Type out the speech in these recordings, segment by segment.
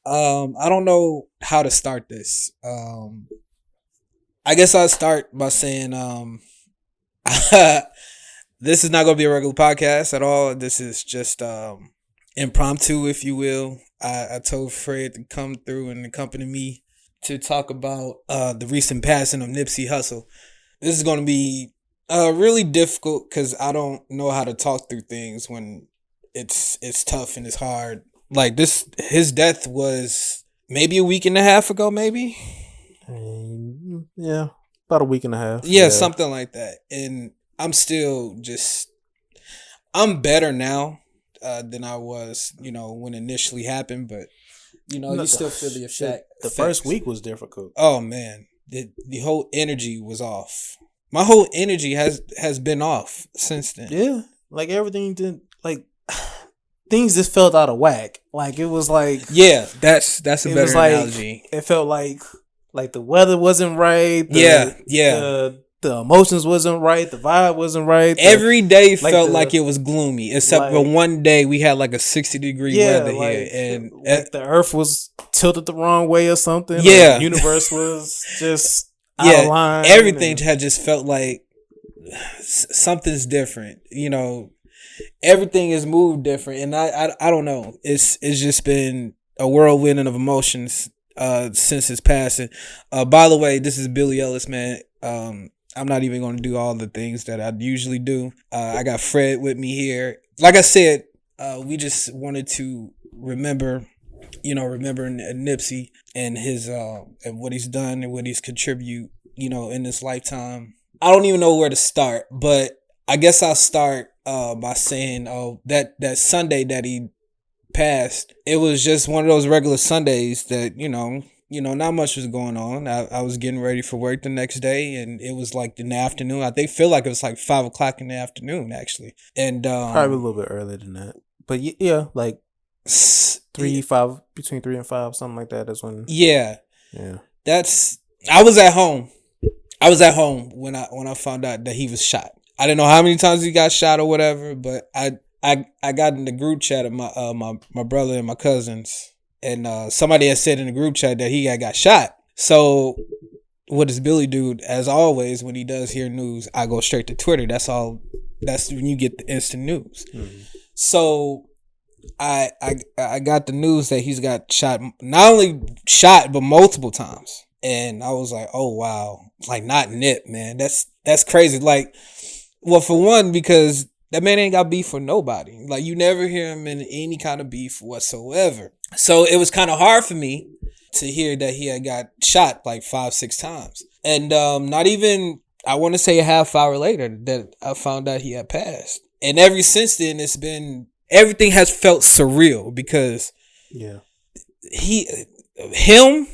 I don't know how to start this. I guess I'll start by saying this is not going to be a regular podcast at all. This is just impromptu, if you will. I told Fred to come through and accompany me to talk about the recent passing of Nipsey Hussle. This is going to be really difficult because I don't know how to talk through things when it's tough and it's hard. Like this, his death was maybe a week and a half ago, maybe. Yeah, about a week and a half. Yeah, something like that. And I'm still I'm better now than I was, when it initially happened. But you still feel the effect. The first week was difficult. Oh man, the whole energy was off. My whole energy has been off since then. Yeah, like everything did. Like things just felt out of whack. Like it was like that's a better analogy. It felt like the weather wasn't right. The emotions wasn't right. The vibe wasn't right. Every day felt like it was gloomy, except for one day we had like a 60-degree weather here, and the earth was tilted the wrong way or something. Yeah, the universe was just out of line. Everything had just felt like something's different. Everything is moved different, and I don't know. It's just been a whirlwind of emotions since his passing. By the way, this is Billy Ellis, man. I'm not even going to do all the things that I usually do. I got Fred with me here. Like I said, we just wanted to remember Nipsey and his and what he's done and what he's contribute, in this lifetime. I don't even know where to start, but I guess I'll start by saying, that Sunday that he passed, it was just one of those regular Sundays that, not much was going on. I was getting ready for work the next day, and it was like in the afternoon. I feel like it was like 5:00 in the afternoon, actually. And probably a little bit earlier than that. But yeah, like 3-5, between 3 and 5, something like that is when. Yeah. I was at home. When I found out that he was shot. I didn't know how many times he got shot or whatever, but I got in the group chat of my brother and my cousins, and somebody had said in the group chat that he got shot. So what does Billy do? As always, when he does hear news, I go straight to Twitter. That's all. That's when you get the instant news. Mm-hmm. So I got the news that he's got shot, not only shot but multiple times, and I was like, oh wow, like not Nip, man. That's crazy. Like, well, for one, because that man ain't got beef with nobody. Like, you never hear him in any kind of beef whatsoever. So it was kind of hard for me to hear that he had got shot like 5-6 times. And not even, I want to say a half hour later that I found out he had passed. And ever since then, everything has felt surreal because him,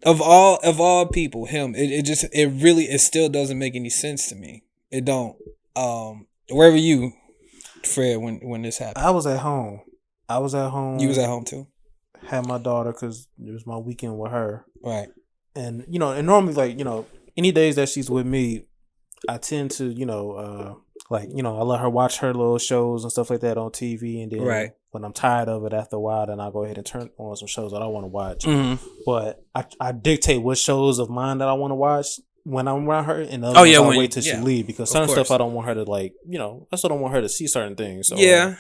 of all people, him, it still doesn't make any sense to me. It don't. Where were you, Fred, when this happened? I was at home. You was at home too? Had my daughter because it was my weekend with her. Right. And, and normally, like, any days that she's with me, I tend to, I let her watch her little shows and stuff like that on TV. And then when I'm tired of it after a while, then I'll go ahead and turn on some shows that I want to watch. Mm-hmm. But I dictate what shows of mine that I want to watch when I'm around her, and I'll wait till she leave, because certain stuff I don't want her to, like, I still don't want her to see certain things. Or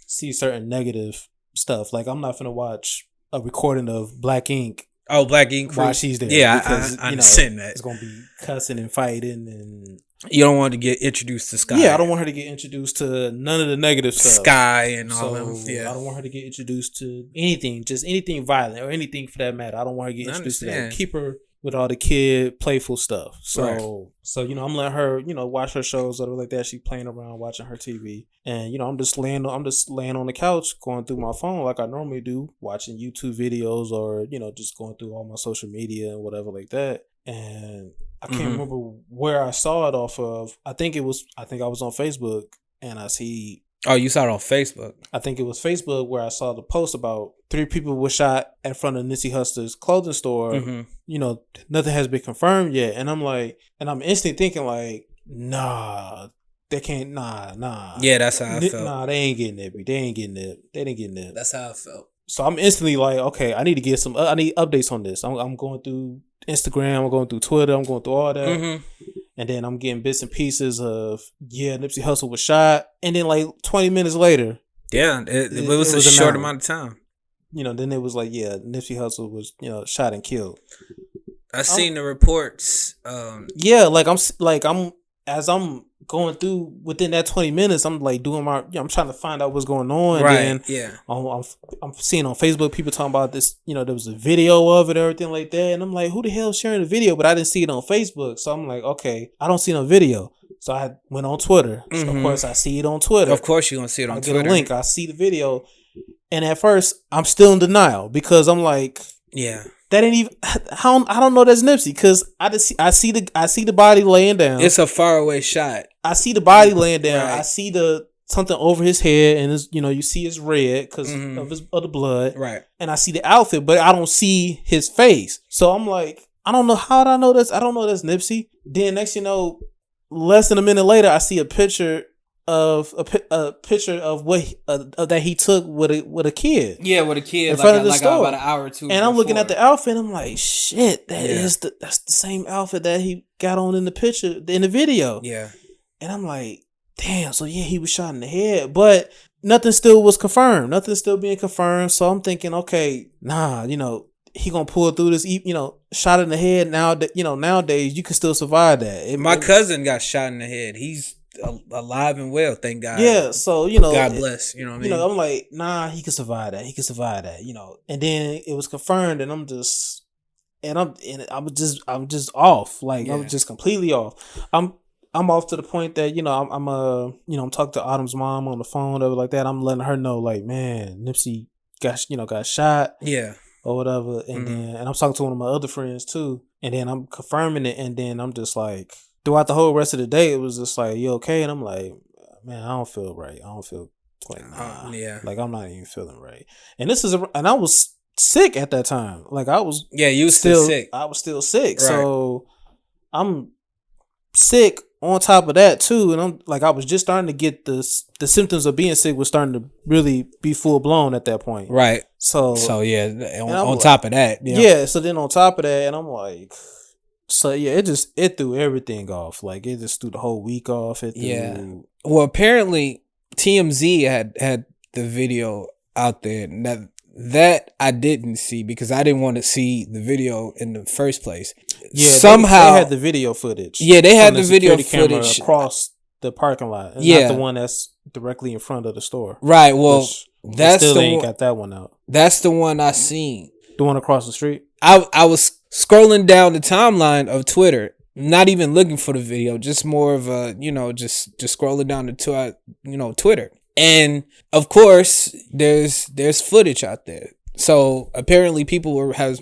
see certain negative stuff. Like, I'm not finna watch a recording of Black Ink. Oh, Black Ink while she's there. Yeah, because, I understand that. It's gonna be cussing and fighting, and you don't want to get introduced to Sky. Yeah, I don't want her to get introduced to none of the negative stuff. Sky and all of them. Yeah, I don't want her to get introduced to anything, just anything violent or anything for that matter. I don't want her to get introduced to that. Keep her with all the kid playful stuff. So I'm letting her, watch her shows or like that. She's playing around, watching her TV, and I'm just laying on the couch, going through my phone like I normally do, watching YouTube videos or just going through all my social media and whatever like that. And I can't remember where I saw it off of. I think I was on Facebook, and I see. Oh, you saw it on Facebook? I think it was Facebook where I saw the post about 3 people were shot in front of Nipsey Hussle's clothing store. Mm-hmm. Nothing has been confirmed yet. And I'm like, and I'm instantly thinking like, nah, they can't, nah. Yeah, that's how I felt. Nah, they ain't getting it. They ain't getting it. That's how I felt. So I'm instantly like, okay, I need to get I need updates on this. I'm going through Instagram, I'm going through Twitter, I'm going through all that. Mm-hmm. And then I'm getting bits and pieces of, Nipsey Hussle was shot. And then like 20 minutes later. Yeah, it was a short amount of time. Then it was like, Nipsey Hussle was, shot and killed. I seen the reports. As I'm going through within that 20 minutes, I'm like doing I'm trying to find out what's going on. Right. And I'm seeing on Facebook people talking about this, there was a video of it or everything like that. And I'm like, who the hell is sharing the video? But I didn't see it on Facebook. So I'm like, okay, I don't see no video. So I went on Twitter. Mm-hmm. So of course I see it on Twitter. Of course you're going to see it on Twitter. I get a link. I see the video. And at first I'm still in denial because I'm like, that ain't even. I don't know that's Nipsey because I see the body laying down. It's a faraway shot. I see the body laying down. Right. I see something over his head, and it's, you see it's red because of the blood. Right. And I see the outfit, but I don't see his face. So I'm like, I don't know how I know this. I don't know that's Nipsey. Then next, less than a minute later, I see a picture of what that he took with a kid. Yeah, with a kid in front of the store. About an hour or two. And I'm looking at the outfit. And I'm like, shit, that's the same outfit that he got on in the picture in the video. Yeah. And I'm like, damn. So he was shot in the head, but nothing still was confirmed. Nothing's still being confirmed. So I'm thinking, okay, he gonna pull through this. Shot in the head. Now that nowadays you can still survive that. My cousin got shot in the head. He's alive and well, thank God. Yeah, so God bless. You know what I mean? I'm like, nah, he could survive that. And then it was confirmed, and I'm just off. Like I'm just completely off. I'm off to the point that I'm talking to Autumn's mom on the phone or like that. I'm letting her know, like, man, Nipsey got shot. Yeah. Or whatever, and then I'm talking to one of my other friends too, and then I'm confirming it, and then I'm just like, throughout the whole rest of the day, it was just like, you okay? And I'm like, man, I don't feel right. I don't feel like, like I'm not even feeling right. And I was sick at that time. Like I was, you was still sick. I was still sick, right. So I'm sick on top of that too, and I'm like, I was just starting to get the symptoms of being sick was starting to really be full blown at that point, right? So on top of that, so then on top of that, and I'm like, so it threw everything off. Like it just threw the whole week off. Well, apparently TMZ had the video out there. That I didn't see because I didn't want to see the video in the first place. Yeah, somehow they had the video footage. Yeah, they had the video footage across the parking lot. And not the one that's directly in front of the store. Right. Well, that's still ain't got that one out. That's the one I seen. The one across the street. I was scrolling down the timeline of Twitter, not even looking for the video, just more of a just scrolling down to Twitter. And of course, there's footage out there. So apparently, people was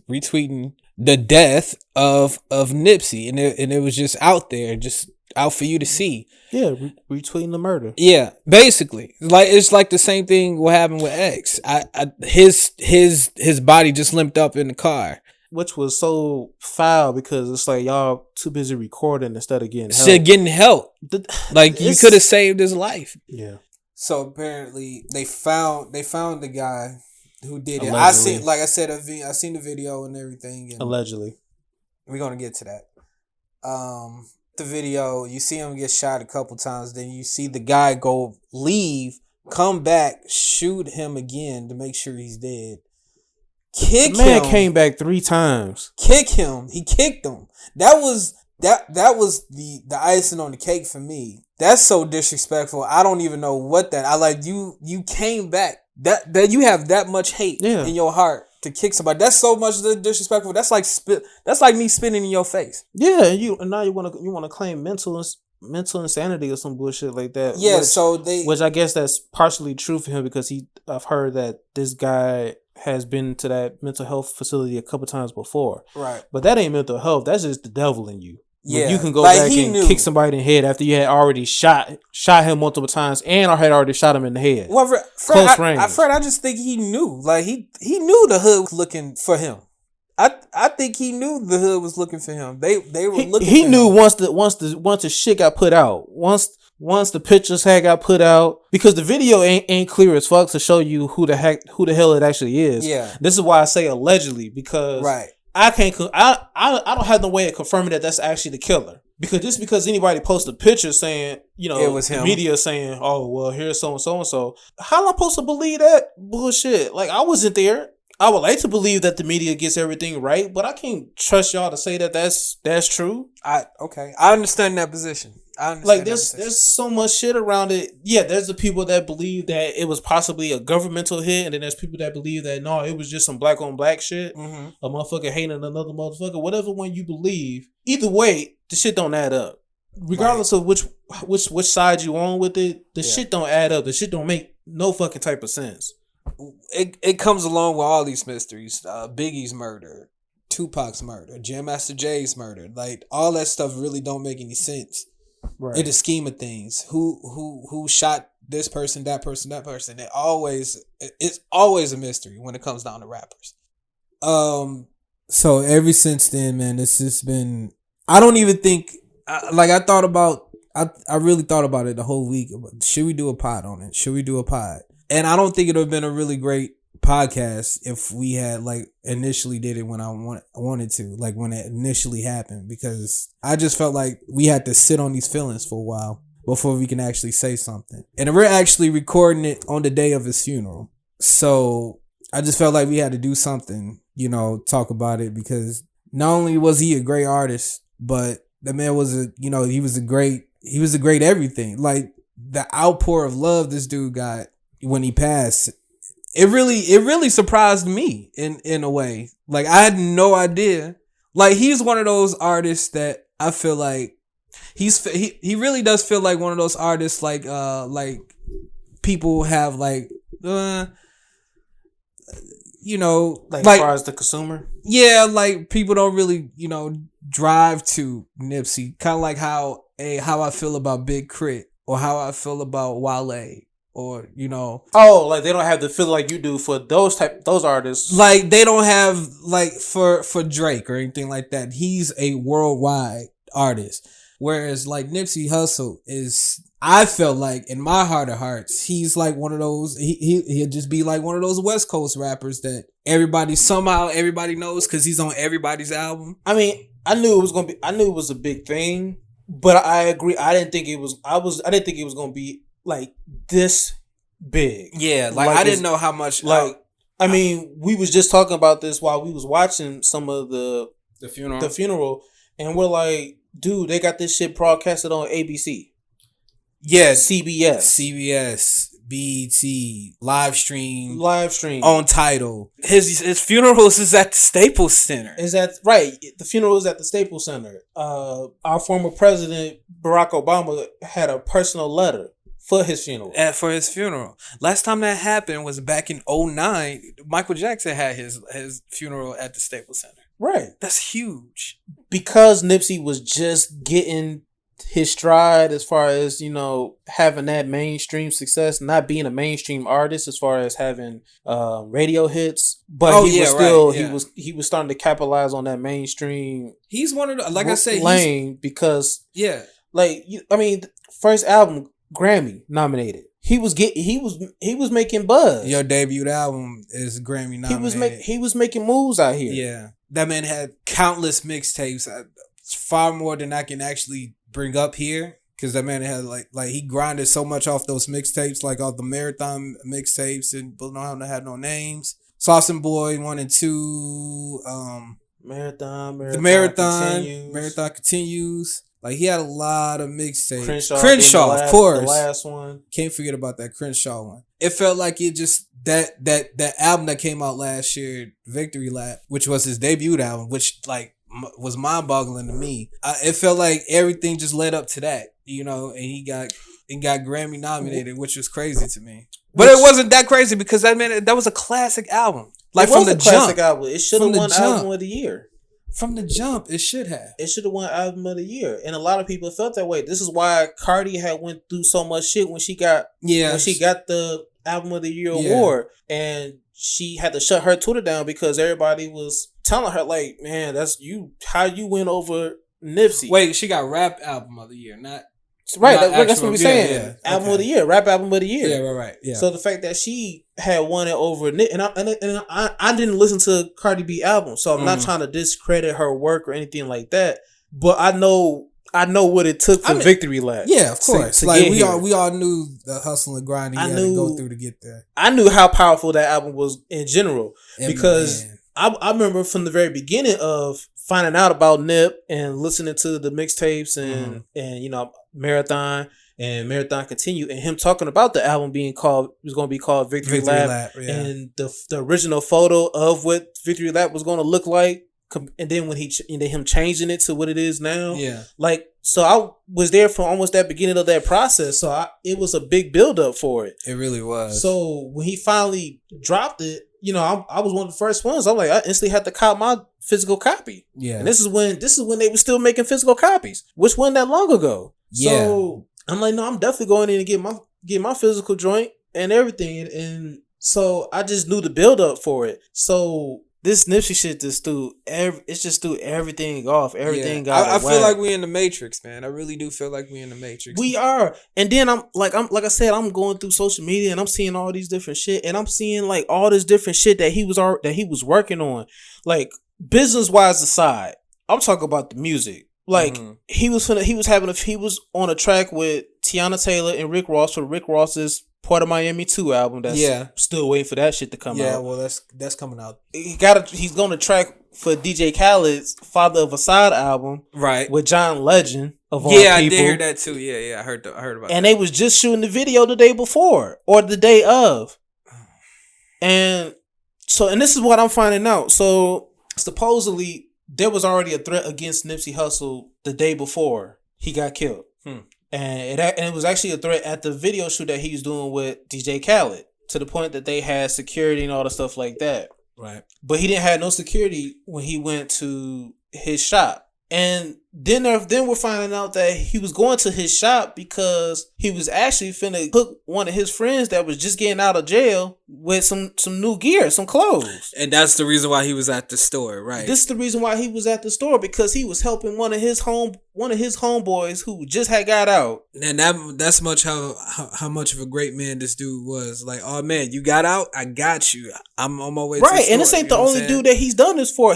retweeting the death of Nipsey, and it was just out there, just out for you to see. Yeah, retweeting the murder. Yeah, basically, it's like the same thing what happened with X. His body just limped up in the car. Which was so foul because it's like y'all too busy recording instead of getting help. You could have saved his life. Yeah. So apparently they found the guy who did it. Allegedly. I seen the video and everything. And allegedly. We're gonna get to that. The video, you see him get shot a couple times, then you see the guy go leave, come back, shoot him again to make sure he's dead. Kick the man came back 3 times. Kick him. He kicked him. That was the icing on the cake for me. That's so disrespectful. I don't even know what that. I like you came back. That you have that much hate in your heart to kick somebody. That's so much disrespectful. That's like me spitting in your face. Yeah, and now you want to claim mental insanity or some bullshit like that. Yeah, which I guess that's partially true for him because I've heard that this guy has been to that mental health facility a couple times before. Right. But that ain't mental health. That's just the devil in you. Yeah. When you can go back and kick somebody in the head after you had already shot him multiple times and had already shot him in the head. Well, close range. I just think he knew. Like he knew the hood was looking for him. I think he knew the hood was looking for him. They were looking. He knew once the shit got put out. Once once the pictures had got put out, because the video ain't clear as fuck to show you who the hell it actually is. Yeah. This is why I say allegedly, because I can't. I don't have no way of confirming that that's actually the killer. Because just because anybody posts a picture saying, it was him, media saying, oh, well, here's so and so, how am I supposed to believe that bullshit? Like, I wasn't there. I would like to believe that the media gets everything right, but I can't trust y'all to say that that's true. I understand that position. There's so much shit around it. Yeah, there's the people that believe that it was possibly a governmental hit, and then there's people that believe that no, it was just some black on black shit. Mm-hmm. A motherfucker hating another motherfucker. Whatever one you believe, either way, the shit don't add up. Regardless of which side you on with it, the shit don't add up. The shit don't make no fucking type of sense. It comes along with all these mysteries. Biggie's murder, Tupac's murder, Jam Master Jay's murder. Like, all that stuff really don't make any sense. Right. In the scheme of things, who shot this person, that person, that person? It's always a mystery when it comes down to rappers. So ever since then, man, it's just been. I don't even think. I really thought about it the whole week. Should we do a pod on it? Should we do a pod? And I don't think it would have been a really great podcast if we had initially did it when I wanted to, when it initially happened, because I just felt like we had to sit on these feelings for a while before we can actually say something. And we're actually recording it on the day of his funeral. So I just felt like we had to do something, talk about it, because not only was he a great artist, but the man was he was a great everything. Like, the outpour of love this dude got when he passed, it really surprised me in a way. Like, I had no idea. Like, he's one of those artists that I feel like he really does feel like one of those artists like people have as far as the consumer. Yeah, like, people don't really, drive to Nipsey. Kind of like how I feel about Big Crit, or how I feel about Wale. Or, they don't have the feel like you do for those artists. Like, they don't have, for Drake or anything like that. He's a worldwide artist. Whereas, Nipsey Hussle is, I felt like, in my heart of hearts, he's like one of those, he'll just be like one of those West Coast rappers that everybody knows because he's on everybody's album. I mean, I knew it was a big thing, but I agree. I didn't think it was going to be this big. Yeah, I didn't know how much. I mean, we was just talking about this while we was watching some of the funeral, and we're like, dude, they got this shit broadcasted on ABC. Yeah, CBS, BET, live stream on Tidal. His funeral is at the Staples Center. Is that right? The funeral is at the Staples Center. Our former president Barack Obama had a personal letter for his funeral. Last time that happened was back in 2009. Michael Jackson had his funeral at the Staples Center. Right. That's huge. Because Nipsey was just getting his stride as far as, having that mainstream success, not being a mainstream artist as far as having radio hits, but he was starting to capitalize on that mainstream. He's one of the, like I say, lane because first album Grammy nominated. He was making buzz. Your debut album is Grammy nominated. He was making moves out here. Yeah, that man had countless mixtapes, far more than I can actually bring up here, because that man had he grinded so much off those mixtapes, off the Marathon mixtapes, and but no had no names. Sauce and Boy 1 and 2, Marathon continues. He had a lot of mixtapes. Crenshaw, of course. The last one. Can't forget about that Crenshaw one. It felt like it just that album that came out last year, Victory Lap, which was his debut album, which was mind-boggling to me. It felt like everything just led up to that, and he got Grammy nominated, which was crazy to me. But it wasn't that crazy because that was a classic album. From the jump. Album. It should have won Album of the Year. From the jump, it should have. It should have won Album of the Year, and a lot of people felt that way. This is why Cardi had went through so much shit when she got the Album of the Year award, and she had to shut her Twitter down because everybody was telling her man, that's you. How you went over Nipsey? Wait, she got Rap Album of the Year, not Right, that's what we're saying. Yeah. Album of the year, rap album of the year. Yeah, right. Yeah. So the fact that she had won it over Nick, and I didn't listen to Cardi B album, so I'm not trying to discredit her work or anything like that. But I know what it took for Victory Lap. Yeah, of course. Like we all knew the hustle and grind he had to go through to get there. I knew how powerful that album was in general because I remember from the very beginning of finding out about Nip and listening to the mixtapes and Marathon and Marathon Continue and him talking about the album was going to be called Victory Lap and the original photo of what Victory Lap was going to look like. And then him changing it to what it is now, so I was there from almost that beginning of that process. So it was a big build up for it. It really was. So when he finally dropped it, I was one of the first ones. I'm like, I instantly had to cop my physical copy. Yeah, and this is when they were still making physical copies, which wasn't that long ago. Yeah. So I'm like, no, I'm definitely going in and get my physical joint and everything, and so I just knew the build up for it. So. This Nipsey shit just threw everything off. Everything got. I feel like we in the Matrix, man. I really do feel like we in the Matrix. We are, and then I'm like I said, I'm going through social media and I'm seeing all these different shit, and I'm seeing like all this different shit that he was working on, like business wise aside. I'm talking about the music. Like he was on a track with Tiana Taylor and Rick Ross for Rick Ross's Part of Miami 2 album. That's still waiting for that shit to come out. Yeah, well that's coming out. He's going to track for DJ Khaled's Father of Assad album, right, with John Legend of all people. I did hear that too. Yeah, I heard about that. And they was just shooting the video the day before or the day of. And this is what I'm finding out. So supposedly there was already a threat against Nipsey Hussle the day before he got killed. And it was actually a threat at the video shoot that he was doing with DJ Khaled, to the point that they had security and all the stuff like that. Right. But he didn't have no security when he went to his shop. And then we're finding out that he was going to his shop because he was actually finna hook one of his friends that was just getting out of jail with some new gear, some clothes. And that's the reason why he was at the store, right? This is the reason why he was at the store, because he was helping one of his homeboys who just had got out. And that's much how much of a great man this dude was. Like, oh man, you got out? I got you. I'm on my way to the store. Right, and this ain't the only dude that he's done this for.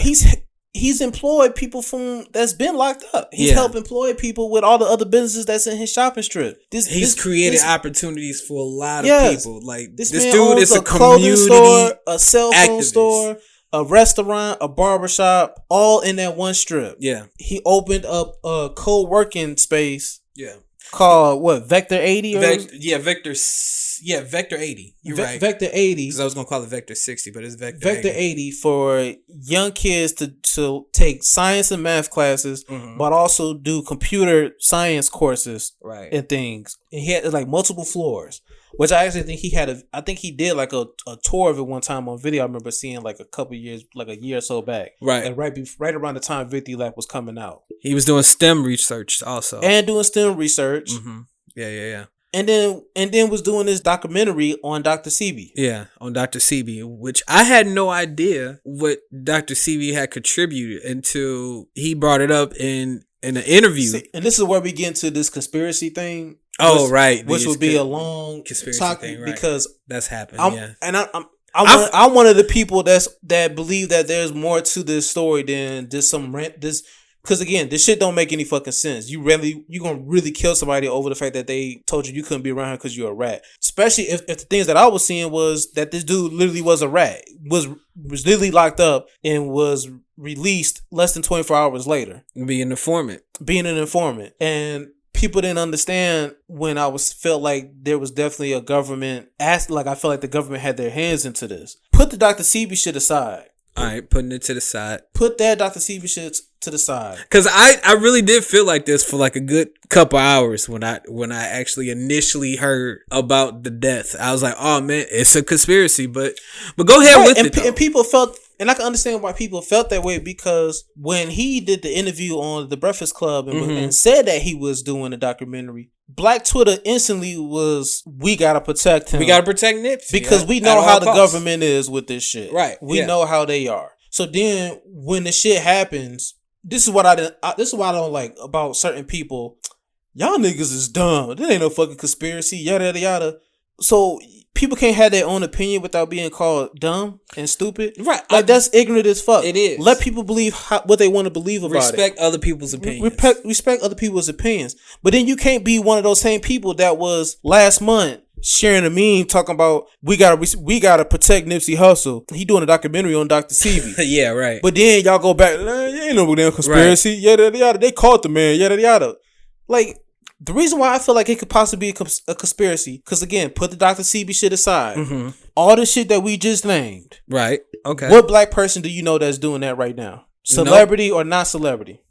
He's employed people that's been locked up. He's helped employ people with all the other businesses that's in his shopping strip. He's created opportunities for a lot of people. Like this dude is a community store, a cell phone store, a restaurant, a barbershop, all in that one strip. Yeah. He opened up a co-working space. Yeah. Called what? Vector 80 or Vector 80. You're right. Vector 80. Because I was gonna call it Vector 60, but it's Vector 80 for young kids to take science and math classes, but also do computer science courses, right, and things. And he had like multiple floors, which I actually think I think he did like a tour of it one time on video. I remember seeing like a couple years, like a year or so back, right, and right around the time Victory Lap was coming out. He was doing STEM research also, and doing STEM research. Yeah. And then was doing this documentary on Dr. Sebi. Yeah, on Dr. Sebi, which I had no idea what Dr. Sebi had contributed until he brought it up in an interview. See, and this is where we get into this conspiracy thing. Right. Which would be a long conspiracy talk thing, right. Because that's happened. I'm one of the people that believe that there's more to this story than this because again, this shit don't make any fucking sense. You gonna really kill somebody over the fact that they told you couldn't be around here because you're a rat. Especially if the things that I was seeing was that this dude literally was a rat, was literally locked up and was released less than 24 hours later. Being an informant. And people didn't understand when felt like there was definitely a government I felt like the government had their hands into this. Put the Dr. Sebi shit aside. All right, putting it to the side. Put that Dr. Sebi shit to the side. Because I really did feel like this for like a good couple hours when I actually initially heard about the death. I was like, oh man, it's a conspiracy. But go ahead with it. And people felt, and I can understand why people felt that way, because when he did the interview on The Breakfast Club and said that he was doing a documentary, Black Twitter instantly was, we gotta protect him. We gotta protect Nipsey. Because we know how the government is with this shit. Right. We know how they are. So then when the shit happens, this is why I don't like about certain people. y'all niggas is dumb. There ain't no fucking conspiracy, yada, yada, yada. So people can't have their own opinion without being called dumb and stupid. Right. Like, that's ignorant as fuck. It is. Let people believe what they want to believe about Respect other people's opinions. Respect other people's opinions. But then you can't be one of those same people that was last month sharing a meme talking about we gotta protect Nipsey Hussle. He doing a documentary on Dr. Sebi. Yeah, right. But then y'all go back, ain't no damn conspiracy. Right. Yada yada. They caught the man. Yada yada. Like, the reason why I feel like it could possibly be a conspiracy, because again, put the Dr. Sebi shit aside. Mm-hmm. All the shit that we just named. Right. Okay. What black person do you know that's doing that right now? Celebrity or not celebrity?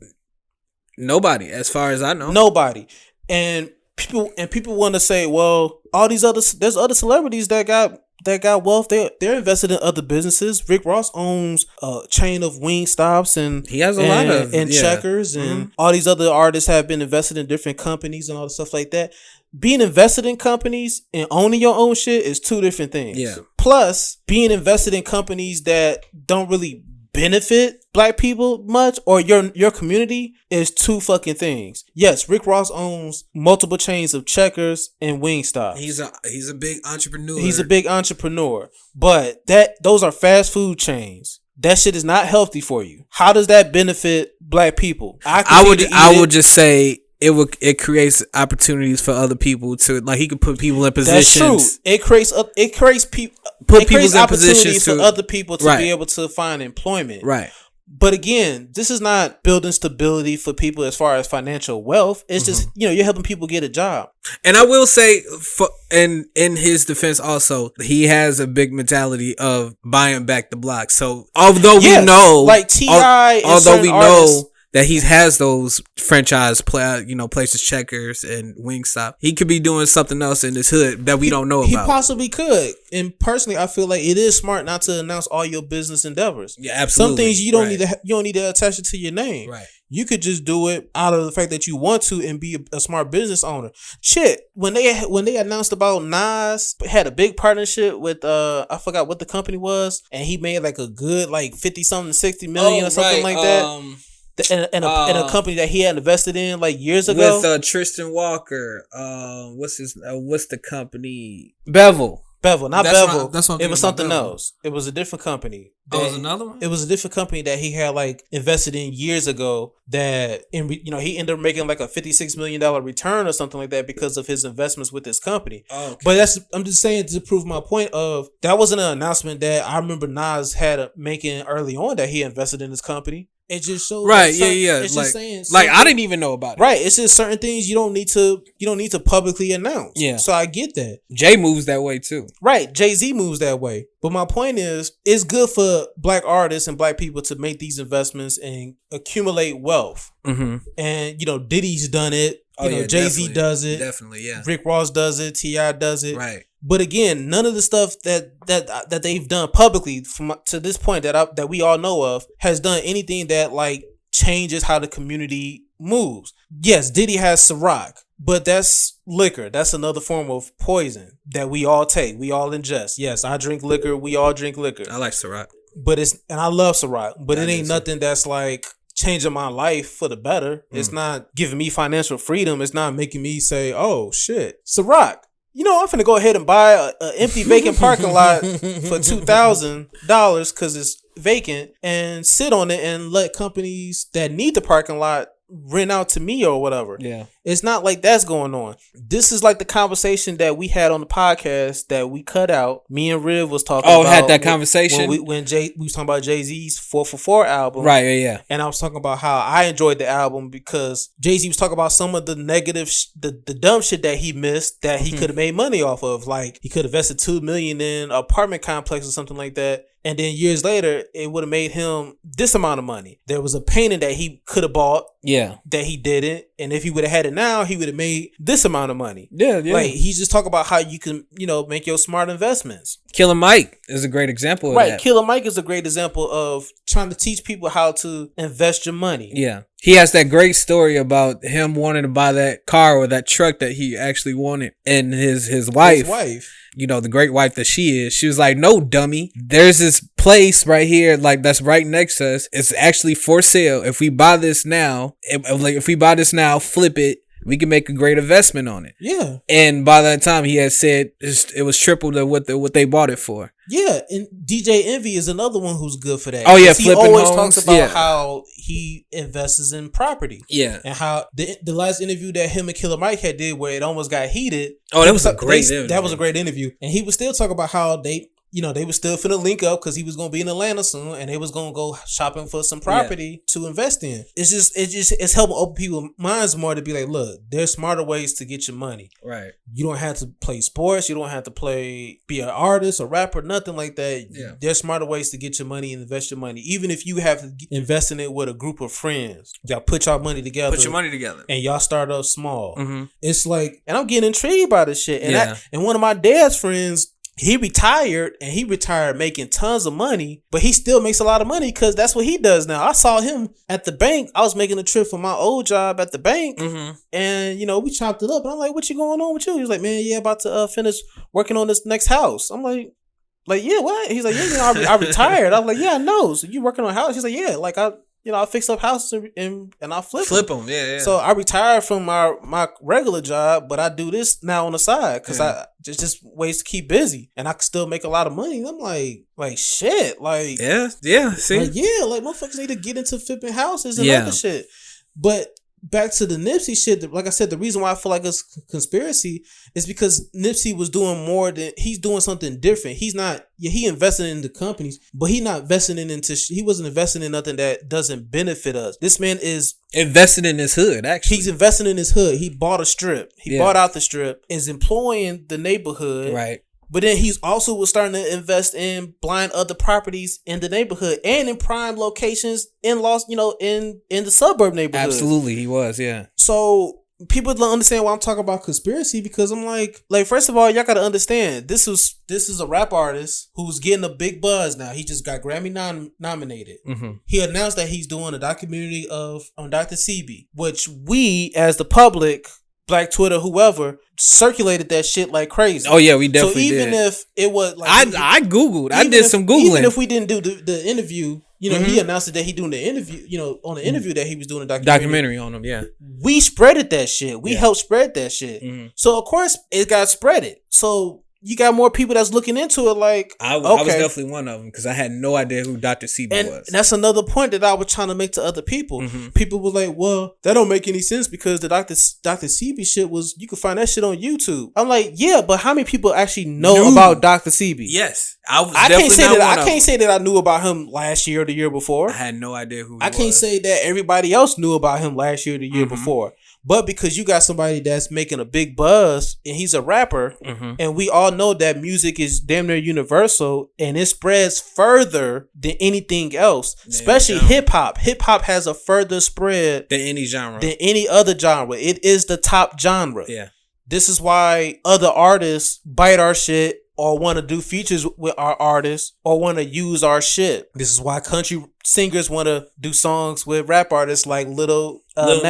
Nobody, as far as I know. Nobody. And people want to say, well, there's other celebrities that got wealth. They're invested in other businesses. Rick Ross owns a chain of wing stops, and he has a lot of Checkers, and all these other artists have been invested in different companies and all the stuff like that. Being invested in companies and owning your own shit is two different things. Yeah. Plus, being invested in companies that don't really benefit black people much or your community is two fucking things. Yes, Rick Ross owns multiple chains of Checkers and Wingstop. He's a big entrepreneur. He's a big entrepreneur. But those are fast food chains. That shit is not healthy for you. How does that benefit black people? I would just say it creates opportunities for other people to, like, he could put people in positions. That's true. It creates opportunities for other people to be able to find employment. Right. But again, this is not building stability for people as far as financial wealth. It's just, you're helping people get a job. And I will say, in his defense also, he has a big mentality of buying back the block. So although we know, like T.I., although we know that he has those franchise places, Checkers and Wingstop, he could be doing something else in his hood that we don't know about. He possibly could. And personally, I feel like it is smart not to announce all your business endeavors. Yeah, absolutely. Some things you don't need to attach it to your name. Right. You could just do it out of the fact that you want to and be a smart business owner. Shit, when they announced about Nas had a big partnership with I forgot what the company was, and he made like a good like 50-something, 60 million or something like that. In a company that he had invested in like years ago with Tristan Walker. What's the company? Bevel, not Bevel. It was something else. It was a different company. It was another one. It was a different company that he had like invested in years ago. That he ended up making like a $56 million return or something like that because of his investments with this company. Oh, okay. But I'm just saying to prove my point of that wasn't an announcement that I remember Nas had making early on that he invested in this company. It just shows right, yeah. It's like, just saying I didn't even know about it. Right, it's just certain things you don't need to publicly announce. Yeah. So I get that. Jay moves that way too. Right, Jay-Z moves that way. But my point is, it's good for black artists and black people to make these investments and accumulate wealth. Mm-hmm. And Diddy's done it. Jay-Z does it. Definitely, yeah. Rick Ross does it. T.I. does it. Right. But again, none of the stuff that they've done publicly to this point that we all know of has done anything that like changes how the community moves. Yes, Diddy has Ciroc, but that's liquor. That's another form of poison that we all take. We all ingest. Yes, I drink liquor. We all drink liquor. I like Ciroc. And I love Ciroc, but it ain't nothing that's like changing my life for the better. It's not giving me financial freedom. It's not making me say, oh shit, Ciroc. I'm finna go ahead and buy an empty vacant parking lot for $2,000 because it's vacant and sit on it and let companies that need the parking lot rent out to me or whatever. Yeah. It's not like that's going on. This is like the conversation that we had on the podcast that we cut out. Me and Riv was talking about. Had that conversation. We was talking about Jay-Z's 444 album. Right, yeah. And I was talking about how I enjoyed the album because Jay-Z was talking about some of the negative, the dumb shit that he missed that he could have made money off of. Like he could have invested $2 million in an apartment complex or something like that. And then years later, it would have made him this amount of money. There was a painting that he could have bought. Yeah. That he didn't. And if he would have had it now, he would have made this amount of money. Yeah. Like he's just talking about how you can, make your smart investments. Killer Mike is a great example of that. Right. Killer Mike is a great example of trying to teach people how to invest your money. Yeah. He has that great story about him wanting to buy that car or that truck that he actually wanted. And his wife. The great wife that she is, she was like, no, dummy. There's this place right here, like that's right next to us. It's actually for sale. If we buy this now, flip it, We can make a great investment on it. Yeah. And by that time, he had said it was triple to what they bought it for. Yeah, and DJ Envy is another one who's good for that. Oh yeah, he always talks about how he invests in property. Yeah, and how the last interview that him and Killer Mike had did, where it almost got heated. Oh, that was a great interview. That was a great interview, and he would still talk about how they were still finna link up because he was gonna be in Atlanta soon, and they was gonna go shopping for some property to invest in. It's helping open people's minds more to be like, look, there's smarter ways to get your money. Right. You don't have to play sports. You don't have to be an artist or rapper, nothing like that. Yeah. There's smarter ways to get your money and invest your money. Even if you have to invest in it with a group of friends, y'all put y'all money together. Put your money together, and y'all start up small. Mm-hmm. It's like, and I'm getting intrigued by this shit. And and one of my dad's friends, he retired making tons of money, but he still makes a lot of money because that's what he does now. I saw him at the bank. I was making a trip for my old job at the bank, and we chopped it up. And I'm like, "What you going on with you?" He was like, "Man, yeah, about to finish working on this next house." I'm like, yeah, what? He's like, "Yeah, I retired." I was like, "Yeah, I know. So you working on a house?" He's like, "Yeah, like I fix up houses and I flip them. Yeah. So I retired from my regular job, but I do this now on the side because I just ways to keep busy, and I can still make a lot of money." And I'm like shit, like see, like motherfuckers need to get into flipping houses and other shit. But back to the Nipsey shit, like I said, the reason why I feel like it's conspiracy is because Nipsey was doing he's doing something different. He's not, he invested in the companies, but he wasn't investing in nothing that doesn't benefit us. This man is invested in his hood, actually. He's investing in his hood. He bought a strip. He bought out the strip, is employing the neighborhood. Right. But then he's also was starting to invest in buying other properties in the neighborhood and in prime locations in in the suburb neighborhood. Absolutely, he was, yeah. So people don't understand why I'm talking about conspiracy, because I'm like first of all, y'all gotta understand this is a rap artist who's getting a big buzz now. He just got Grammy nominated. Mm-hmm. He announced that he's doing a documentary on Dr. Sebi, which we as the public, Black Twitter, whoever, circulated that shit like crazy. Oh yeah, we definitely did. So even if it was like I googled, I did some googling. Even if we didn't do the interview, he announced that he doing the interview, on the interview that he was doing a documentary on him. Yeah, we spreaded that shit. We helped spread that shit. Mm-hmm. So of course it got spreaded. So you got more people that's looking into it. Like I was definitely one of them because I had no idea who Dr. Sebi was. And that's another point that I was trying to make to other people. Mm-hmm. People were like, "Well, that don't make any sense because the Dr. Sebi shit was, you can find that shit on YouTube." I'm like, yeah, but how many people actually know about Dr. Sebi? Yes, I can't say that I knew about him last year or the year before. I had no idea who he was. I can't say that everybody else knew about him last year or the year before. But because you got somebody that's making a big buzz and he's a rapper, and we all know that music is damn near universal and it spreads further than anything else, especially hip hop. Hip hop has a further spread than any genre, than any other genre. It is the top genre. Yeah. This is why other artists bite our shit or want to do features with our artists or want to use our shit. This is why country singers want to do songs with rap artists like Lil Nas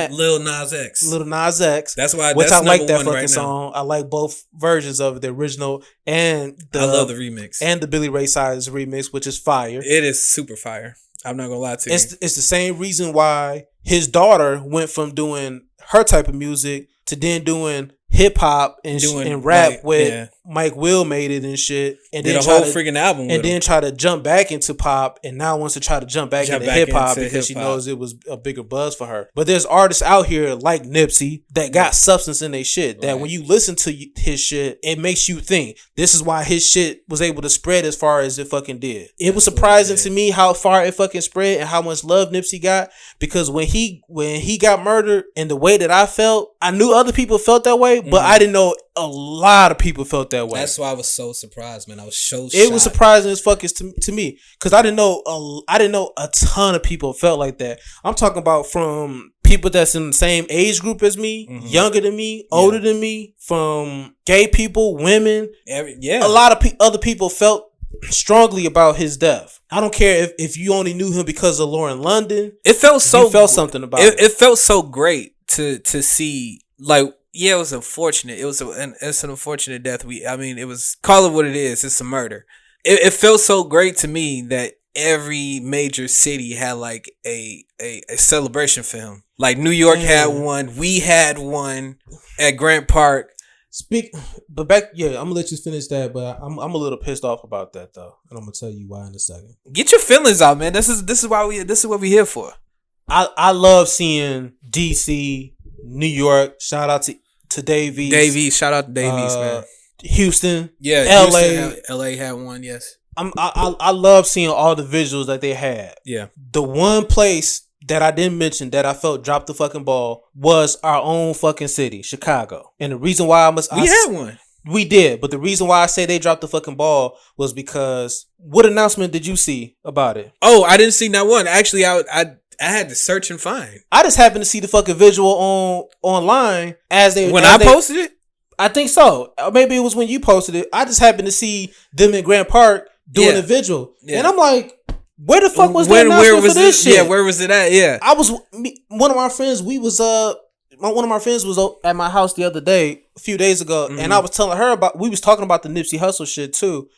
X. Lil Nas X. That's why. Which that's I like that fucking right song. I like both versions of it, the original and I love the remix and the Billy Ray Cyrus remix, which is fire. It is super fire. I'm not gonna lie to you. It's the same reason why his daughter went from doing her type of music to then doing hip hop and rap with Mike Will made it and shit, and did a whole freaking album with and then try to jump back into pop, and now wants to try to jump back into hip hop because she knows it was a bigger buzz for her. But there's artists out here like Nipsey that got substance in their shit. That when you listen to his shit, it makes you think. This is why his shit was able to spread as far as it fucking did. It was surprising to me how far it fucking spread and how much love Nipsey got, because when he got murdered, and the way that I felt, I knew other people felt that way, but I didn't know a lot of people felt that way. That's why I was so surprised, man. I was so shocked. It was surprising as fuck to me, because I didn't know a ton of people felt like that. I'm talking about from people that's in the same age group as me, younger than me, older than me, from gay people, women. A lot of other people felt strongly about his death. I don't care if you only knew him because of Lauren London. It felt so. You felt something about it. It felt so great to see, like. Yeah, it was unfortunate. It's an unfortunate death. It was, call it what it is. It's a murder. It felt so great to me that every major city had like a celebration for him. Like New York had one, we had one at Grant Park. I'm gonna let you finish that, but I'm a little pissed off about that though, and I'm gonna tell you why in a second. Get your feelings out, man. This is what we're here for. I love seeing DC, New York. Shout out to Davies. Shout out to Davies, man. Houston, LA had one. Yes, I love seeing all the visuals that they had. Yeah, the one place that I didn't mention that I felt dropped the fucking ball was our own fucking city, Chicago. And the reason why we had one. We did, but the reason why I say they dropped the fucking ball was because what announcement did you see about it? Oh, I didn't see that one. Actually, I had to search and find. I just happened to see the fucking visual online when I posted it. I think so. Maybe it was when you posted it. I just happened to see them in Grant Park doing a visual, and I'm like, where the fuck was the announcement for this shit? Yeah, where was it at? Yeah, one of my friends was at my house the other day, a few days ago, and I was telling her we was talking about the Nipsey Hussle shit too,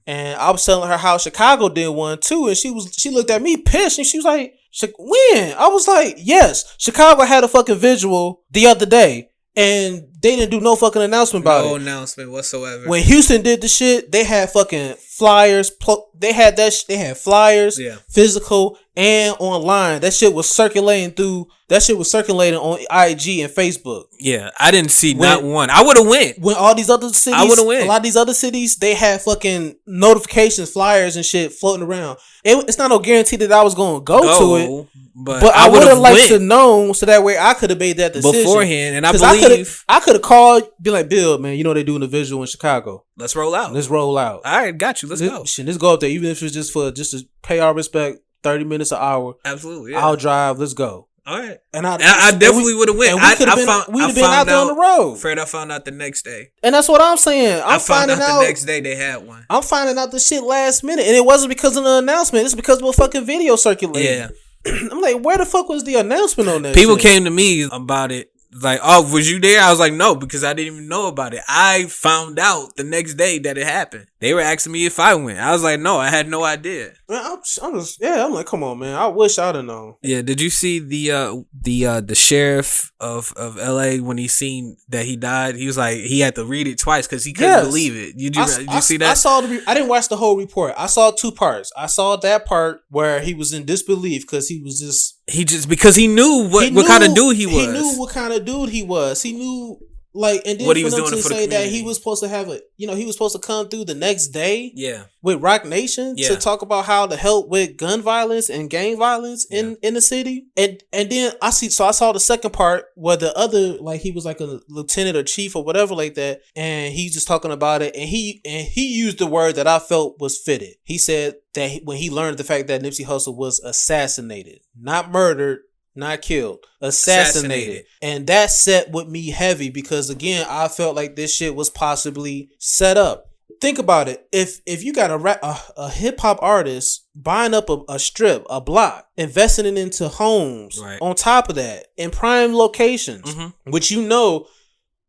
and I was telling her how Chicago did one too, and she looked at me pissed, and she was like, when? I was like, yes, Chicago had a fucking visual the other day, and they didn't do no fucking announcement about it. No announcement whatsoever. When Houston did the shit, they had fucking flyers. They had flyers, physical and online. That shit was circulating on IG and Facebook. Yeah, I didn't see not one. I would have went. When all these other cities, I would have went. A lot of these other cities, they had fucking notifications, flyers and shit floating around. It's not no guarantee that I was going to go to it. But I would have liked to know so that way I could have made that decision beforehand. And I believe I could have called, be like, Bill, man, you know they're doing a visual in Chicago. Let's roll out. All right, got you. Let's go. Let's go up there, even if it's just to pay our respect. 30 minutes an hour. Absolutely. Yeah. I'll drive. Let's go. All right. And I definitely would have went. We'd have been out there on the road. Fred, I found out the next day. And that's what I'm saying. I found out the next day they had one. I'm finding out the shit last minute. And it wasn't because of the announcement. It's because of a fucking video circulating. Yeah. I'm like, where the fuck was the announcement on that People shit? Came to me about it. Like, oh, was you there? I was like, no, because I didn't even know about it. I found out the next day that it happened. They were asking me if I went. I was like, no, I had no idea. Man, I'm like, come on, man. I wish I'd have known. Yeah, did you see the sheriff of LA when he seen that he died? He was like, he had to read it twice because he couldn't believe it. Did you see that? I didn't watch the whole report. I saw 2 parts. I saw that part where he was in disbelief because he was just. Because he knew what kind of dude he was. He knew what kind of dude he was. He knew, like, and then what he for was them doing to for say the that he was supposed to have he was supposed to come through the next day, with Rock Nation to talk about how to help with gun violence and gang violence in the city, and then I saw the second part where the other, like, he was like a lieutenant or chief or whatever like that, and he's just talking about it, and he used the word that I felt was fitted. He said that when he learned the fact that Nipsey Hussle was assassinated, not murdered, not killed, assassinated. And that set with me heavy because, again, I felt like this shit was possibly set up. Think about it. If you got a hip hop artist buying up a strip, a block, investing it into homes, on top of that, in prime locations, which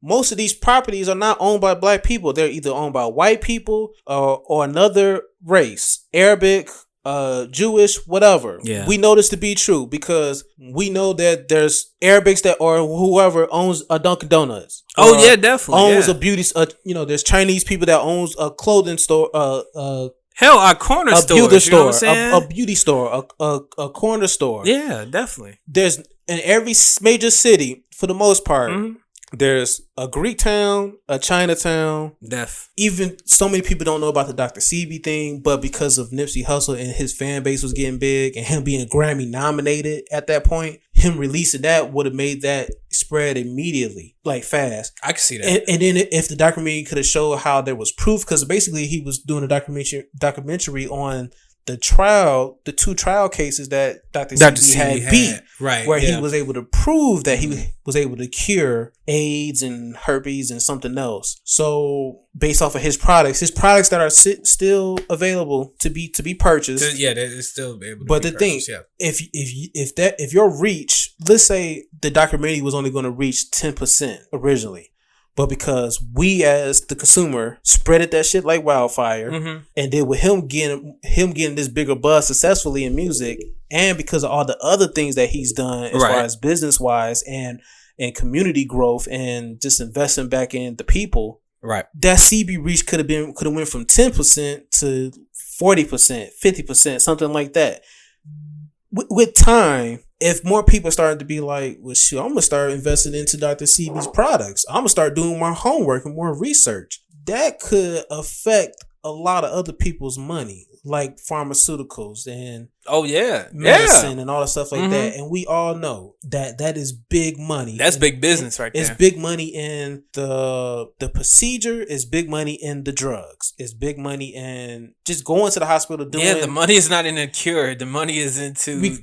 most of these properties are not owned by black people. They're either owned by white people or another race, Arabic, Jewish, whatever. Yeah. We know this to be true because we know that there's Arabics or whoever owns a Dunkin' Donuts. Oh yeah, definitely. Owns a beauty. There's Chinese people that owns a clothing store. Hell, a corner store. Beauty store. You know what I'm saying? A beauty store. A corner store. Yeah, definitely. There's in every major city, for the most part. There's a Greek town, a Chinatown. Even so many people don't know about the Dr. CB thing, but because of Nipsey Hussle and his fan base was getting big and him being Grammy nominated at that point, him releasing that would have made that spread immediately, like fast. I can see that. And then if the documentary could have showed how there was proof, because basically he was doing a documentary on the 2 trial cases that Dr. CB had beat, where he was able to prove that he was able to cure AIDS and herpes and something else. So based off of his products that are still available to be purchased. Yeah, they're still able to but be the thing, if your reach, let's say the documentary was only going to reach 10% originally, But because we as the consumer spreaded that shit like wildfire, and then with him getting this bigger buzz successfully in music, and because of all the other things that he's done as far as business wise and community growth and just investing back in the people, right? That CB reach could have went from 10% to 40%, 50%, something like that. With time, if more people started to be like, well, shoot, I'm going to start investing into Dr. CB's products. I'm going to start doing my homework and more research. That could affect a lot of other people's money, like pharmaceuticals and medicine and all the stuff like that. And we all know that is big money. That's big business right there. It's big money in the procedure. It's big money in the drugs. It's big money in just going to the hospital doing. Yeah, the money is not in the cure. The money is into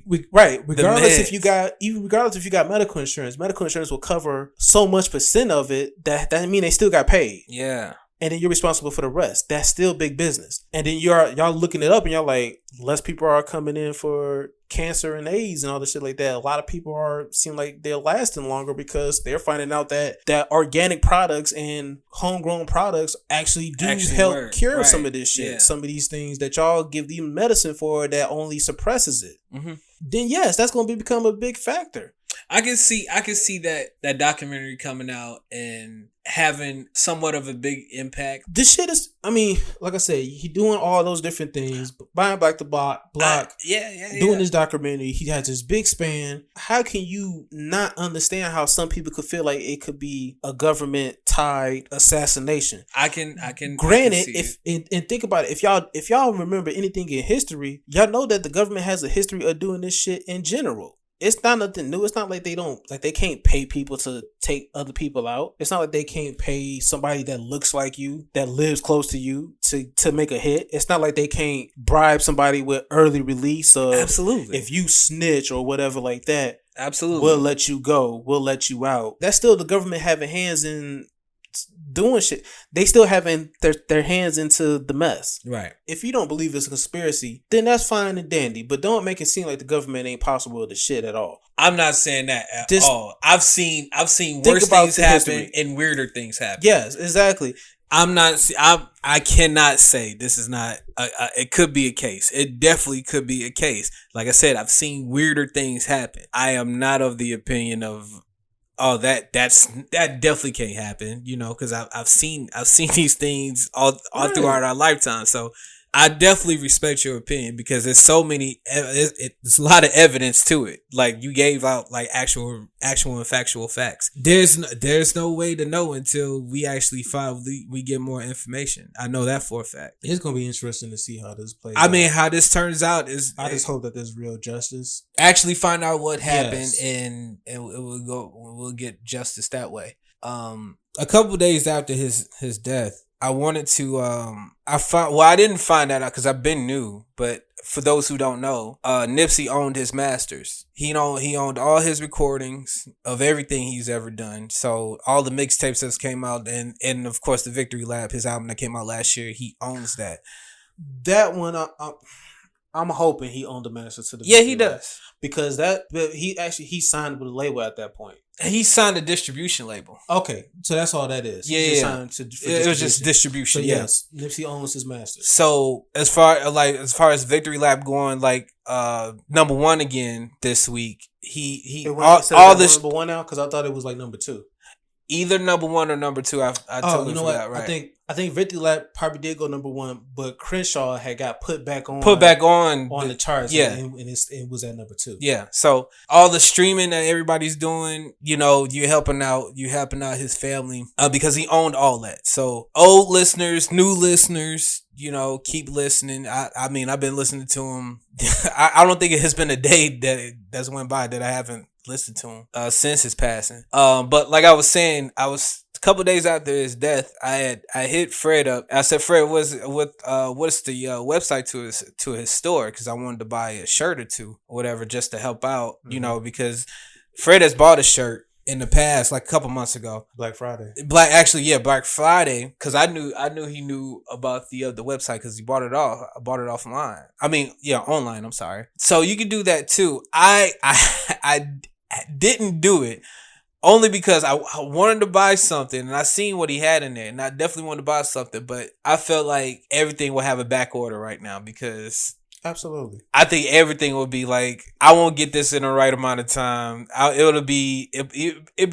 Regardless if you got medical insurance will cover so much % of it that mean they still got paid. Yeah. And then you're responsible for the rest. That's still big business. And then y'all looking it up and y'all like, less people are coming in for cancer and AIDS and all this shit like that. A lot of people seem like they're lasting longer because they're finding out that organic products and homegrown products actually help cure some of this shit. Yeah. Some of these things that y'all give them medicine for that only suppresses it. Then yes, that's going to become a big factor. I can see that documentary coming out and having somewhat of a big impact. This shit is, I mean, like I said, he doing all those different things, buying back the block, doing this documentary. He has this big span. How can you not understand how some people could feel like it could be a government tied assassination? I can. Granted, and think about it. If y'all remember anything in history, y'all know that the government has a history of doing this shit in general. It's not nothing new. It's not like they can't pay people to take other people out. It's not like they can't pay somebody that looks like you, that lives close to you to make a hit. It's not like they can't bribe somebody with early release of, absolutely, if you snitch or whatever like that, absolutely, we'll let you go. We'll let you out. That's still the government having hands in doing shit. They still having their hands into the mess. Right. If you don't believe it's a conspiracy, then that's fine and dandy. But don't make it seem like the government ain't possible to shit at all. I'm not saying that at all. I've seen worse things happen and weirder things happen. Yes, exactly. I cannot say this is not it could be a case. It definitely could be a case. Like I said, I've seen weirder things happen. I am not of the opinion of that definitely can't happen, because I've seen these things all throughout our lifetime. So I definitely respect your opinion because there's so many. There's a lot of evidence to it. Like you gave out like actual and factual facts. There's no way to know until we actually we get more information. I know that for a fact. It's gonna be interesting to see how this plays. I mean, how this turns out is. I just hope that there's real justice. Actually, find out what happened, and we'll get justice that way. A couple days after his death, I wanted to I didn't find that out because I've been new, but for those who don't know, Nipsey owned his masters. He owned all his recordings of everything he's ever done. So all the mixtapes that came out and of course the Victory Lab, his album that came out last year, he owns that. That one I'm hoping he owned the masters to the Victory he does. Lab. Because he signed with a label at that point. He signed a distribution label. Okay, so that's all that is. Yeah, it was just distribution. So yes, Nipsey owns his masters. So as far as Victory Lab going number one again this week, he all this number one now because I thought it was like number two. Either number one or number two. I totally forgot. Right. I think Victory Lab probably did go number one, but Crenshaw had got put back on the charts. Yeah, and it was at number two. Yeah. So all the streaming that everybody's doing, you're helping out his family because he owned all that. So old listeners, new listeners, keep listening. I mean, I've been listening to him. I don't think it has been a day that's went by that I haven't listened to him since his passing. But like I was saying, a couple days after his death, I hit Fred up. I said, Fred, what's the website to his store? Because I wanted to buy a shirt or two or whatever just to help out, because Fred has bought a shirt in the past, like a couple months ago. Black Friday. Black Friday, because I knew he knew about the website because he bought it offline. I mean, online. I'm sorry. So you can do that too. I didn't do it. Only because I wanted to buy something and I seen what he had in there, and I definitely wanted to buy something, but I felt like everything will have a back order right now because absolutely, I think everything will be like, I won't get this in the right amount of time. It'd be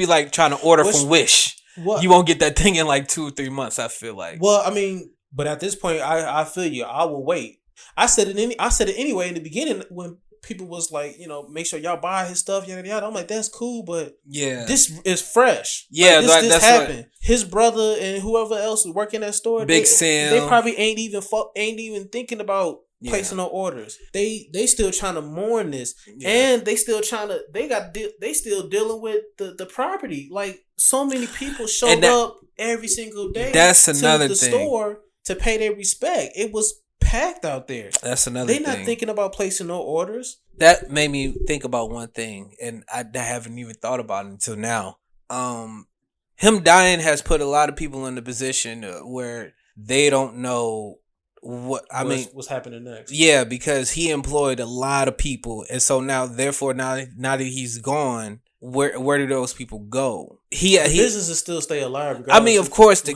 like trying to order from Wish. What? You won't get that thing in like 2 or 3 months. I feel like. Well, I mean, but at this point, I feel you. I will wait. I said it anyway in the beginning when people was like, make sure y'all buy his stuff, yada yada. I'm like, that's cool, but this is fresh. Yeah, like, this happened. Right. His brother and whoever else was working that store, Big Sam, they probably ain't even thinking about placing no orders. They still trying to mourn this, and they still trying to. They still dealing with the property. Like so many people showed up every single day. That's another to the thing. Store to pay their respect. It was packed out there. That's another thing. They're not thinking about placing no orders. That made me think about one thing, and I haven't even thought about it until now. Him dying has put a lot of people in the position where they don't know what's happening next. Yeah, because he employed a lot of people, and so now that he's gone, where do those people go? Businesses still stay alive. I mean, of course, the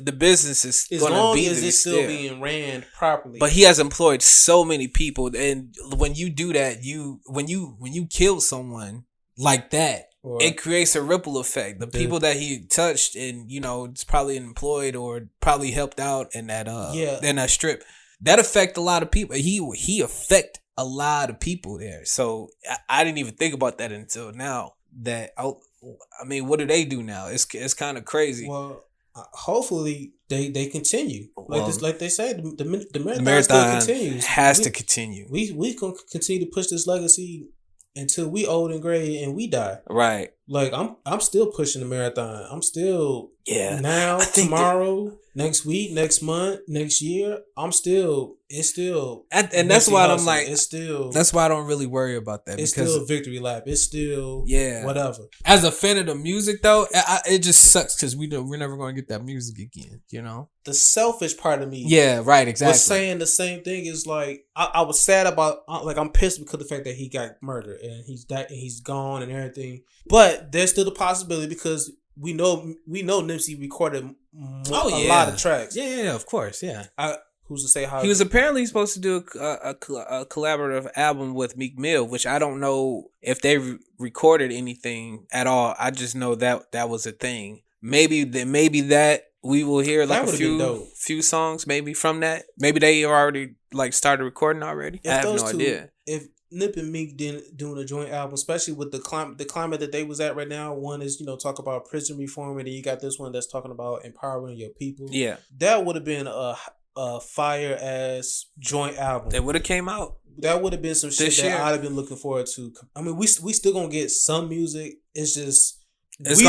business is as going long to be as it's still being ran properly. But he has employed so many people, and when you do that, when you kill someone like that, it creates a ripple effect. The people that he touched, and it's probably employed or probably helped out in that in that strip, that affect a lot of people. He affect a lot of people there. So I didn't even think about that until now. That I mean, what do they do now? It's kind of crazy. Well, hopefully they continue like they say the marathon still continues. Has to continue. We gonna continue to push this legacy until we old and gray and we die. Right. Like I'm still pushing the marathon. I'm still now, tomorrow, next week, next month, next year. It's still and that's why I'm like, it's still, that's why I don't really worry about that. It's still a victory lap. It's still whatever. As a fan of the music though, it just sucks because we're never going to get that music again. The selfish part of me, right, exactly, was saying the same thing. Is like I was sad about, like, I'm pissed because of the fact that he got murdered and he's gone and everything. But there's still the possibility because we know Nipsey recorded a lot of tracks. Yeah, of course, yeah. Who's to say how he was apparently supposed to do a collaborative album with Meek Mill, which I don't know if they recorded anything at all. I just know that was a thing. Maybe that we will hear like a few songs maybe from that. Maybe they already like started recording already. I have no idea. If Nip and Meek doing a joint album, especially with the climate that they was at right now. One is, talk about prison reform, and then you got this one that's talking about empowering your people. Yeah, that would have been a fire ass joint album. It would have came out. That would have been some shit that I'd have been looking forward to. I mean, we still gonna get some music. It's just it's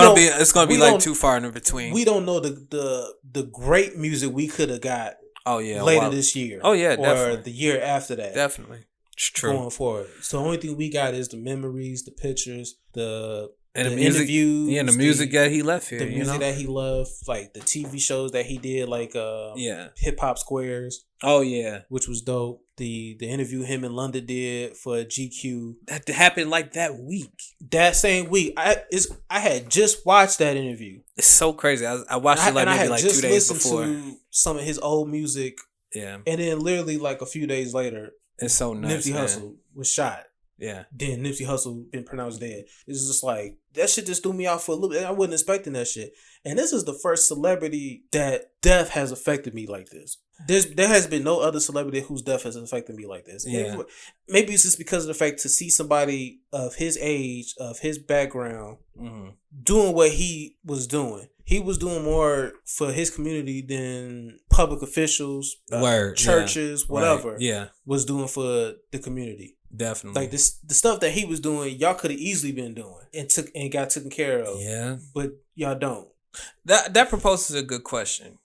gonna be like too far in between. We don't know the great music we could have got. Oh yeah, later this year. Oh yeah, or the year after that. Definitely. It's true. Going forward. So the only thing we got is the memories, the pictures, the music, interviews. Yeah, the music that he left here. The music that he loved, like the TV shows that he did, like Hip Hop Squares. Oh yeah. Which was dope. The interview him and London did for GQ. That happened like that week. That same week. I had just watched that interview. It's so crazy. I watched it maybe like 2 days before. To some of his old music. Yeah. And then literally like a few days later, it's so nuts. Nipsey Hussle was shot. Yeah. Then Nipsey Hussle been pronounced dead. It's just like, that shit just threw me off for a little bit. I wasn't expecting that shit. And this is the first celebrity that death has affected me like this. There has been no other celebrity whose death has affected me like this. Yeah. Maybe it's just because of the fact to see somebody of his age, of his background, doing what he was doing. He was doing more for his community than public officials, churches, whatever, was doing for the community. Definitely. Like the stuff that he was doing, y'all could have easily been doing and got taken care of. Yeah. But y'all don't. That proposes a good question.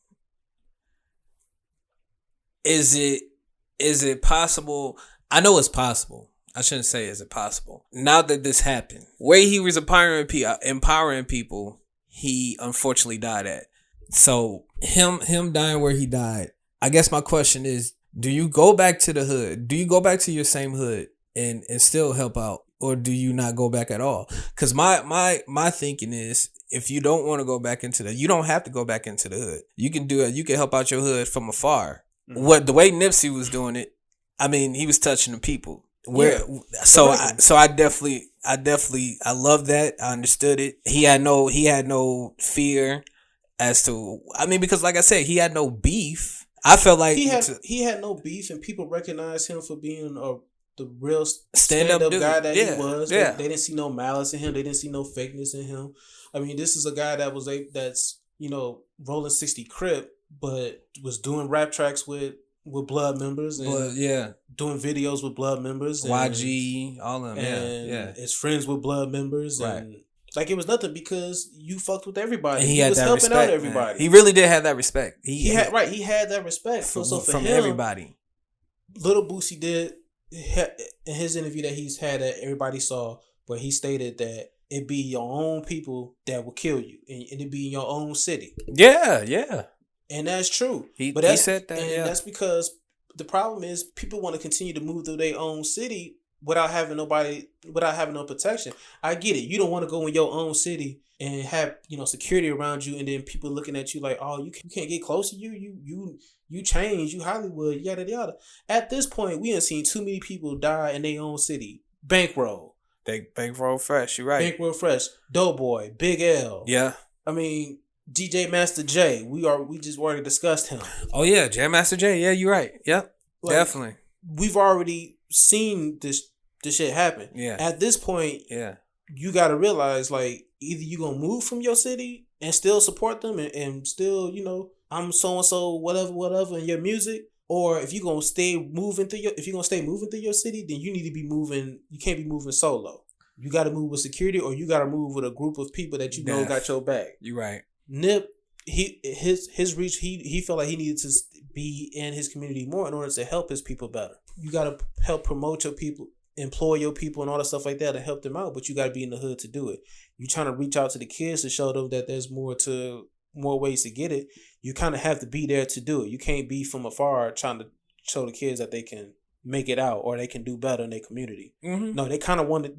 Is it possible? I know it's possible. I shouldn't say is it possible. Now that this happened, where he was empowering people, he unfortunately died at. So him dying where he died, I guess my question is, do you go back to the hood? Do you go back to your same hood and still help out or do you not go back at all? Because my thinking is, if you don't want to go back into you don't have to go back into the hood. You can do it. You can help out your hood from afar. Mm-hmm. What the way Nipsey was doing it, I mean, he was touching the people. I definitely love that. I understood it. He had no fear as to, I mean, because like I said, he had no beef. I felt like he had no beef, and people recognized him for being the real stand-up guy that he was. Yeah. They didn't see no malice in him. They didn't see no fakeness in him. I mean, this is a guy that's rolling 60 Crip, but was doing rap tracks with Blood members and doing videos with Blood members. And, YG, all of them. And is friends with Blood members. Right. And like, it was nothing because you fucked with everybody. And he was helping respect, out everybody. Man. He really did have that respect. He had that respect from him, everybody. Little Boosie did in his interview that he's had that everybody saw, where he stated that it be your own people that will kill you, and it be in your own city. Yeah. And that's true. He said that, and that's because the problem is people want to continue to move through their own city without having no protection. I get it. You don't want to go in your own city and have security around you, and then people looking at you like, oh, you can't get close to you change, you Hollywood, yada yada. At this point, we have seen too many people die in their own city. Bankroll. Bankroll Fresh, you're right. Bankroll Fresh, Doughboy, Big L. Yeah. I mean, DJ Master J. We just already discussed him. Oh yeah, Jam Master J. Yeah, you're right. Yep. Like, definitely. We've already seen this shit happen. Yeah. At this point, yeah, you gotta realize, like, either you gonna move from your city and still support them and still, I'm so and so whatever in your music, or if you're gonna stay moving through your city, then you need to be moving. You can't be moving solo. You gotta move with security, or you gotta move with a group of people that know got your back. You're right. Nip, his reach, he felt like he needed to be in his community more in order to help his people better. You gotta help promote your people, employ your people, and all that stuff like that to help them out. But you gotta be in the hood to do it. You trying to reach out to the kids to show them that there's more ways to get it. You kind of have to be there to do it. You can't be from afar trying to show the kids that they can make it out or they can do better in their community. Mm-hmm. No, they kind of want to.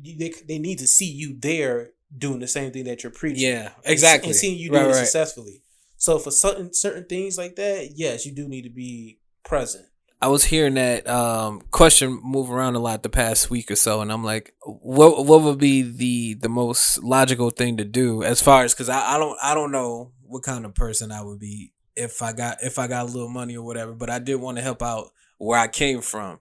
They need to see you there doing the same thing that you're preaching. Yeah, exactly. And seeing you doing it successfully. So for certain things like that, yes, you do need to be present. I was hearing that question move around a lot the past week or so, and I'm like, what would be the most logical thing to do as far as, because I don't know what kind of person I would be if I got a little money or whatever, but I did want to help out where I came from.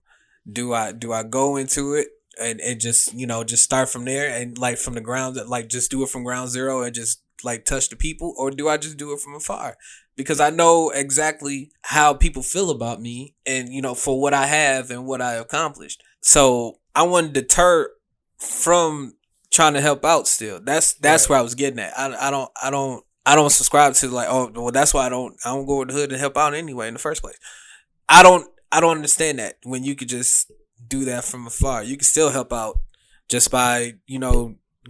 Do I go into it and just just start from there and like from the ground, like just do it from ground zero and just like touch the people, or do I just do it from afar? Because I know exactly how people feel about me and, for what I have and what I accomplished. So I wasn't deterred from trying to help out still. That's right. Where I was getting at. I don't subscribe to like, oh, well, that's why I don't go to the hood and help out anyway in the first place. I don't understand that when you could just do that from afar. You can still help out just by,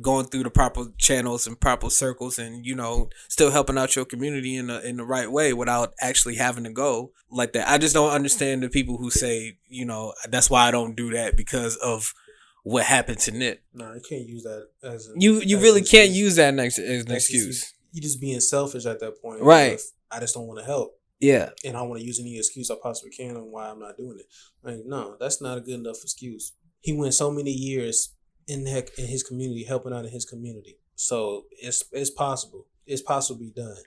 going through the proper channels and proper circles and, still helping out your community in the right way without actually having to go like that. I just don't understand the people who say, that's why I don't do that because of what happened to Nip. No, you can't use that as you really can't use that as an excuse. You just being selfish at that point. Right. I just don't want to help. Yeah. And I want to use any excuse I possibly can on why I'm not doing it. Like, no, that's not a good enough excuse. He went so many years in his community, helping out in his community. So it's possible. It's possible to be done.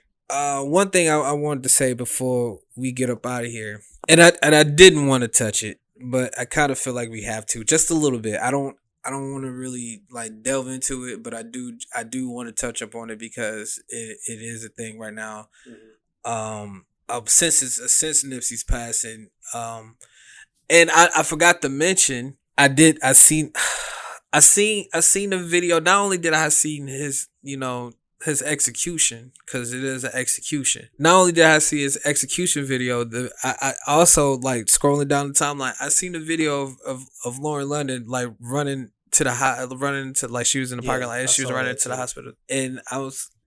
One thing I wanted to say before we get up out of here, and I didn't want to touch it, but I kind of feel like we have to, just a little bit. I don't want to really like delve into it, but I do want to touch up on it because it is a thing right now. Mm-hmm. Since Nipsey's passing, and I forgot to mention, I seen the video. Not only did I see his execution, because it is an execution. Not only did I see his execution video, I also, like, scrolling down the timeline, I seen the video of Lauren London like running to like she was in the parking lot and she was running to the hospital, and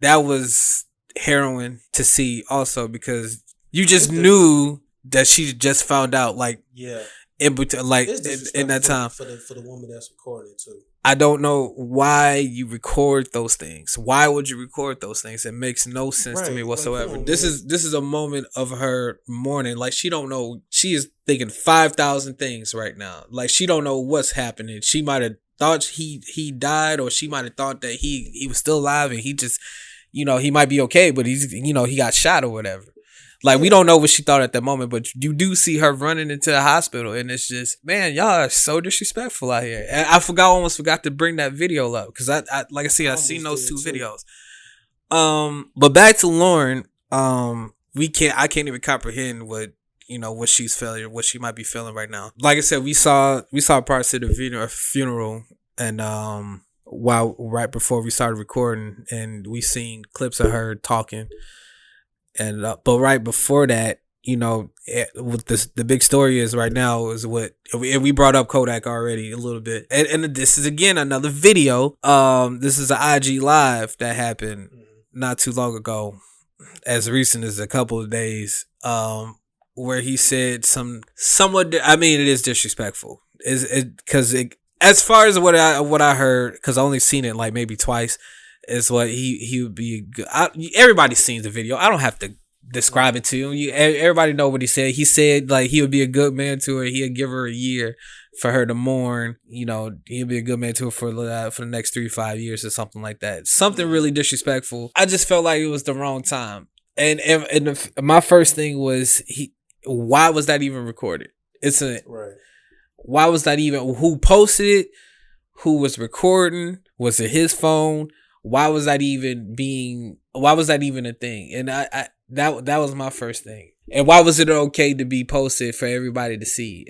that was harrowing to see also, because you just knew that she just found out, like, yeah. in between, like in that time for the woman that's recording too. I don't know why you record those things. Why would you record those things? It makes no sense to me whatsoever. Like, this is a moment of her mourning. Like, she don't know. She is thinking 5,000 things right now. Like, she don't know what's happening. She might have thought he died, or she might have thought that he was still alive and he just, he might be okay, but he's, he got shot or whatever. Like, we don't know what she thought at that moment, but you do see her running into the hospital, and it's just, man, y'all are so disrespectful out here. And I almost forgot to bring that video up, because I like I said, I seen those two videos. But back to Lauren, I can't even comprehend what she's feeling, what she might be feeling right now. Like I said, we saw parts of the funeral, and right before we started recording, and we seen clips of her talking. And but right before that, what the big story is right now is what we brought up Kodak already a little bit, and this is again another video. This is an IG live that happened not too long ago, as recent as a couple of days, where he said somewhat. I mean, it is disrespectful. Because as far as what I heard, because I only seen it like maybe twice. Is what he would be good. Everybody's seen the video. I don't have to describe it to you. Everybody know what he said. He said like he would be a good man to her. He'd give her a year for her to mourn. He'd be a good man to her for the next 3 to 5 years or something like that. Something really disrespectful. I just felt like it was the wrong time. And my first thing was why was that even recorded? Why was that even? Who posted it? Who was recording? Was it his phone? Why was that even a thing? And that was my first thing. And why was it okay to be posted for everybody to see?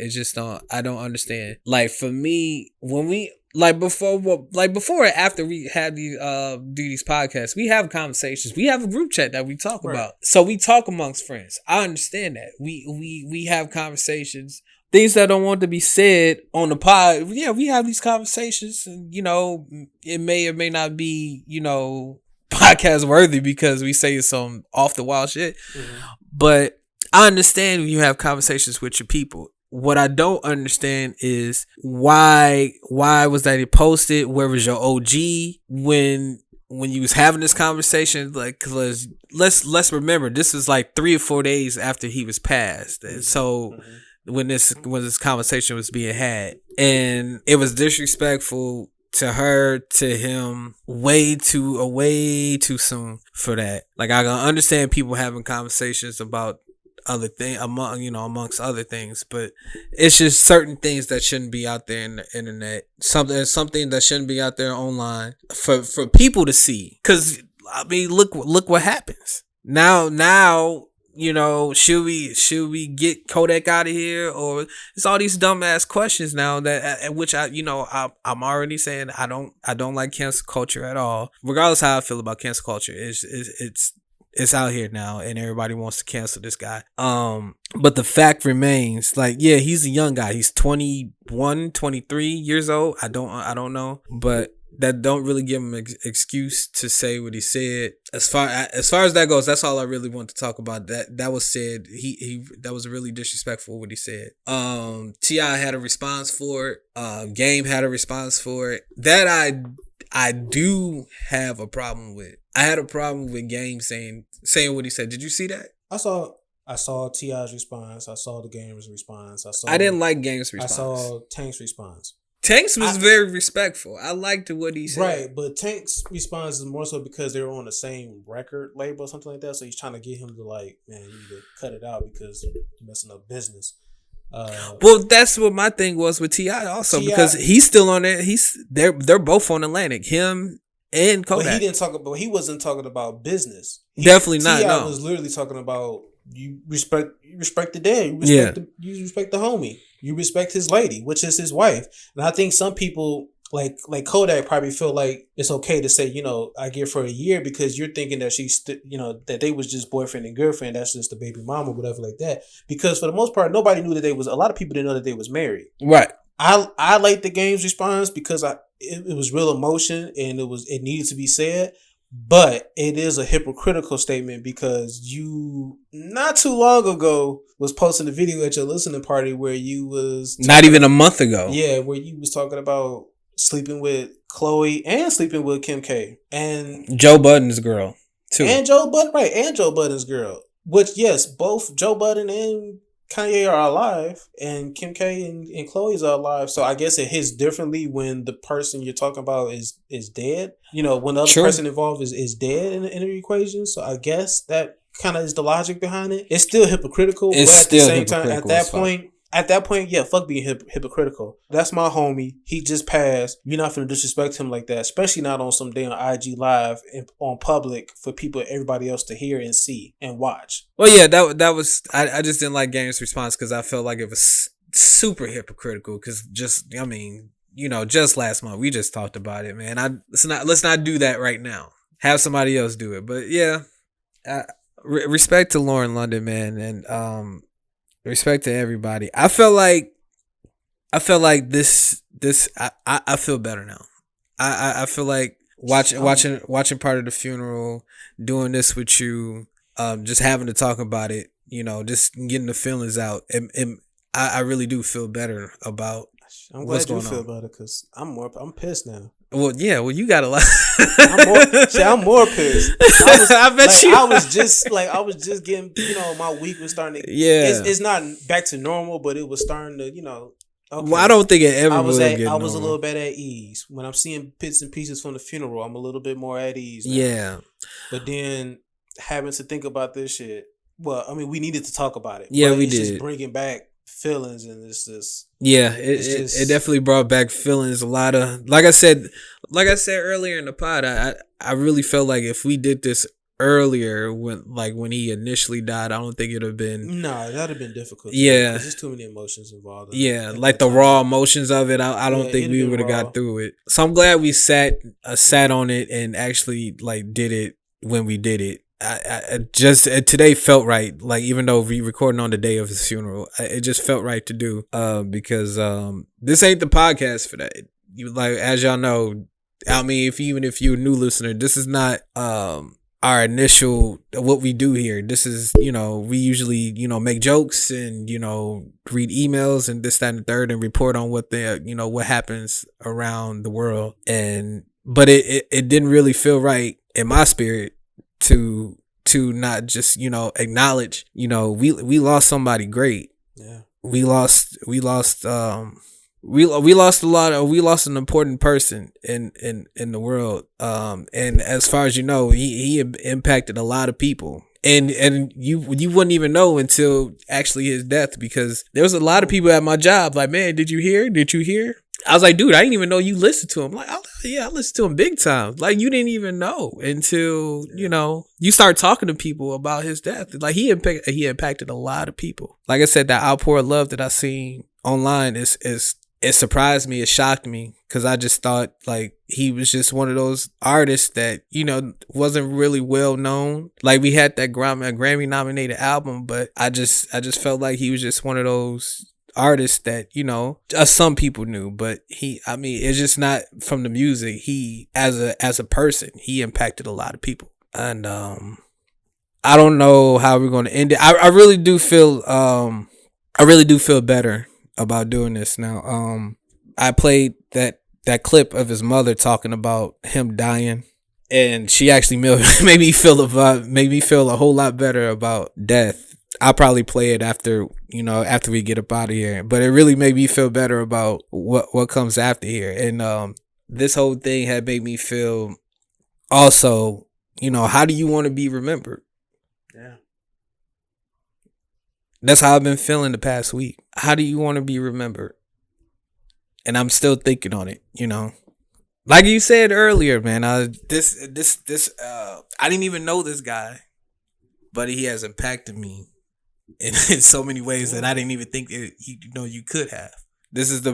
I don't understand. Like, for me, when we before and after we had these do these podcasts, we have conversations. We have a group chat that we talk about. So we talk amongst friends. I understand that. We have conversations. Things that don't want to be said on the pod, yeah, we have these conversations, and it may or may not be, podcast worthy because we say some off the wall shit. Mm-hmm. But I understand when you have conversations with your people. What I don't understand is why was that posted? Where was your OG when you was having this conversation? Like, cause let's remember, this was like 3 or 4 days after he was passed, and so. Mm-hmm. When this conversation was being had, and it was disrespectful to her, to him, way too soon for that. Like, I can understand people having conversations about other things amongst other things, but it's just certain things that shouldn't be out there in the internet. Something that shouldn't be out there online for people to see. Cause I mean, look what happens now. Should we get Kodak out of here, or it's all these dumbass questions now that which I'm already saying I don't like cancel culture at all. Regardless how I feel about cancel culture, it's out here now, and everybody wants to cancel this guy. But the fact remains, like, yeah, he's a young guy. He's 21, 23 years old. I don't know, but that don't really give him an excuse to say what he said. As far as that goes, that's all I really want to talk about. That was said. That was really disrespectful what he said. T.I. had a response for it. Game had a response for it. That I do have a problem with. I had a problem with Game saying what he said. Did you see that? I saw T.I.'s response. I saw the Game's response. I didn't like Game's response. I saw Tank's response. Tank's was very respectful. I liked what he said. Right, but Tank's response is more so because they were on the same record label or something like that. So he's trying to get him to, like, man, you need to cut it out because you're messing up business. Well, that's what my thing was with T.I. also, because he's still on there. They're both on Atlantic. Him and Kodak. But he wasn't talking about business. Definitely not. T.I. No. was literally talking about you respect the dad. You respect the homie. You respect his lady, which is his wife. And I think some people like Kodak probably feel like it's okay to say, I give her a year because you're thinking that she's, that they was just boyfriend and girlfriend. That's just the baby mama, whatever like that. Because for the most part, nobody knew that a lot of people didn't know that they was married. Right. I like the Game's response because it was real emotion and it needed to be said. But it is a hypocritical statement because you not too long ago was posting a video at your listening party where you was not even a month ago. Yeah, where you was talking about sleeping with Chloe and sleeping with Kim K and Joe Budden's girl too. And Joe Budden's girl. Which yes, both Joe Budden and Kanye are alive, and Kim K and Chloe's are alive. So I guess it hits differently when the person you're talking about is dead. You know, when the other person involved is dead in the equation. So I guess that kind of is the logic behind it. It's still hypocritical, but at the same time, at that point, yeah, fuck being hypocritical. That's my homie. He just passed. You're not finna disrespect him like that, especially not on some damn IG live on public for everybody else to hear and see and watch. Well, yeah, that was. I just didn't like Game's response because I felt like it was super hypocritical. Because just last month we just talked about it, man. Let's not do that right now. Have somebody else do it. But yeah, respect to Lauren London, man, and respect to everybody. I felt like this. I feel better now. I feel like watching part of the funeral, doing this with you, just having to talk about it. Just getting the feelings out. And I really do feel better about. I'm glad you feel better because I'm pissed now. Well, yeah. Well, you got a lot. I'm more pissed. I bet you. I was just getting. My week was starting to. Yeah. It's not back to normal, but it was starting to. Okay. Well, I don't think it ever. I was a little bit at ease when I'm seeing bits and pieces from the funeral. I'm a little bit more at ease now. Yeah. But then having to think about this shit. Well, I mean, we needed to talk about it. Yeah, we did. Just bringing back feelings, and it's just it definitely brought back feelings. A lot of like I said earlier in the pod, I really felt like if we did this earlier when he initially died, I don't think it'd have been that'd have been difficult. Yeah, because there's too many emotions involved. Like the raw emotions of it. I don't think we would have got through it. So I'm glad we sat on it and actually did it when we did it. I just today felt right. Like even though we recording on the day of his funeral, it just felt right to do. Because this ain't the podcast for that. As y'all know, I mean, if you're a new listener, this is not our initial what we do here. This is we usually make jokes and read emails and this, that, and the third and report on what what happens around the world. But it didn't really feel right in my spirit to not just acknowledge we lost somebody great. Yeah, we lost an important person in the world, and as far as he impacted a lot of people, and you wouldn't even know until actually his death, because there was a lot of people at my job like, man, did you hear? I was like, dude, I didn't even know you listened to him. Like, oh, yeah, I listened to him big time. Like, you didn't even know until, you start talking to people about his death. Like, he impacted a lot of people. Like I said, that outpour of love that I seen online it surprised me. It shocked me because I just thought like he was just one of those artists that, wasn't really well known. Like, we had that Grammy nominated album, but I just felt like he was just one of those artist that some people knew, but it's just not from the music. He as a person, he impacted a lot of people, and I don't know how we're going to end it. I really do feel better about doing this now. I played that clip of his mother talking about him dying, and she actually made me feel a whole lot better about death. I'll probably play it after we get up out of here. But it really made me feel better about what comes after here. And this whole thing had made me feel also, how do you want to be remembered? Yeah. That's how I've been feeling the past week. How do you want to be remembered? And I'm still thinking on it, Like you said earlier, man, I didn't even know this guy, but he has impacted me in so many ways that I didn't even think you could have. This is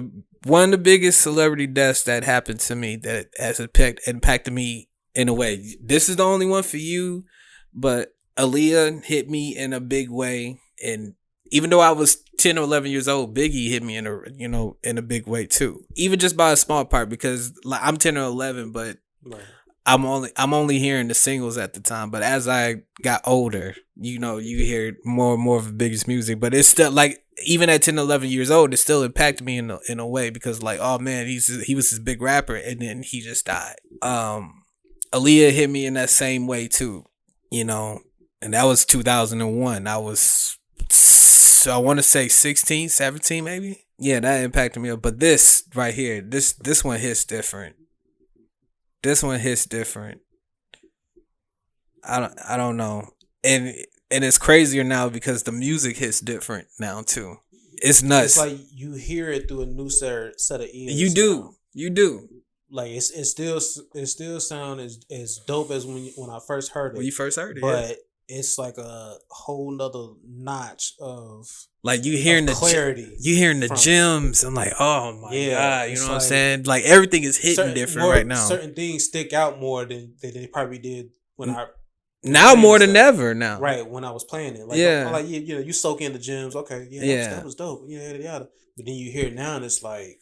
one of the biggest celebrity deaths that happened to me that has impacted me in a way. This is the only one for you, but Aaliyah hit me in a big way, and even though I was 10 or 11 years old, Biggie hit me in a big way too. Even just by a small part, because I'm 10 or 11, but I'm only hearing the singles at the time, but as I got older, you know, you hear more and more of the biggest music. But it's still like, even at 10, 11 years old, it still impacted me in a way, because like, oh man, he was this big rapper, and then he just died. Aaliyah hit me in that same way too, you know, and that was 2001. I was, so I want to say 16, 17 maybe. Yeah, that impacted me. But this right here, this one hits different. This one hits different. I don't know. And it's crazier now because the music hits different now too. It's nuts. It's like you hear it through a new set of ears. You do. Now. You do. Like it still sound as dope as when I first heard it. When you first heard it. But yeah. It's like a whole nother notch of like you hearing the clarity. You hearing the gems. I'm like, oh my God, you know what I'm saying? Like everything is hitting different right now. Certain things stick out more than they probably did when I. Now more than ever now. Right, when I was playing it. Like, yeah. I'm like, you know, you soak in the gems. Okay, that was dope. Yeah. But then you hear it now and it's like,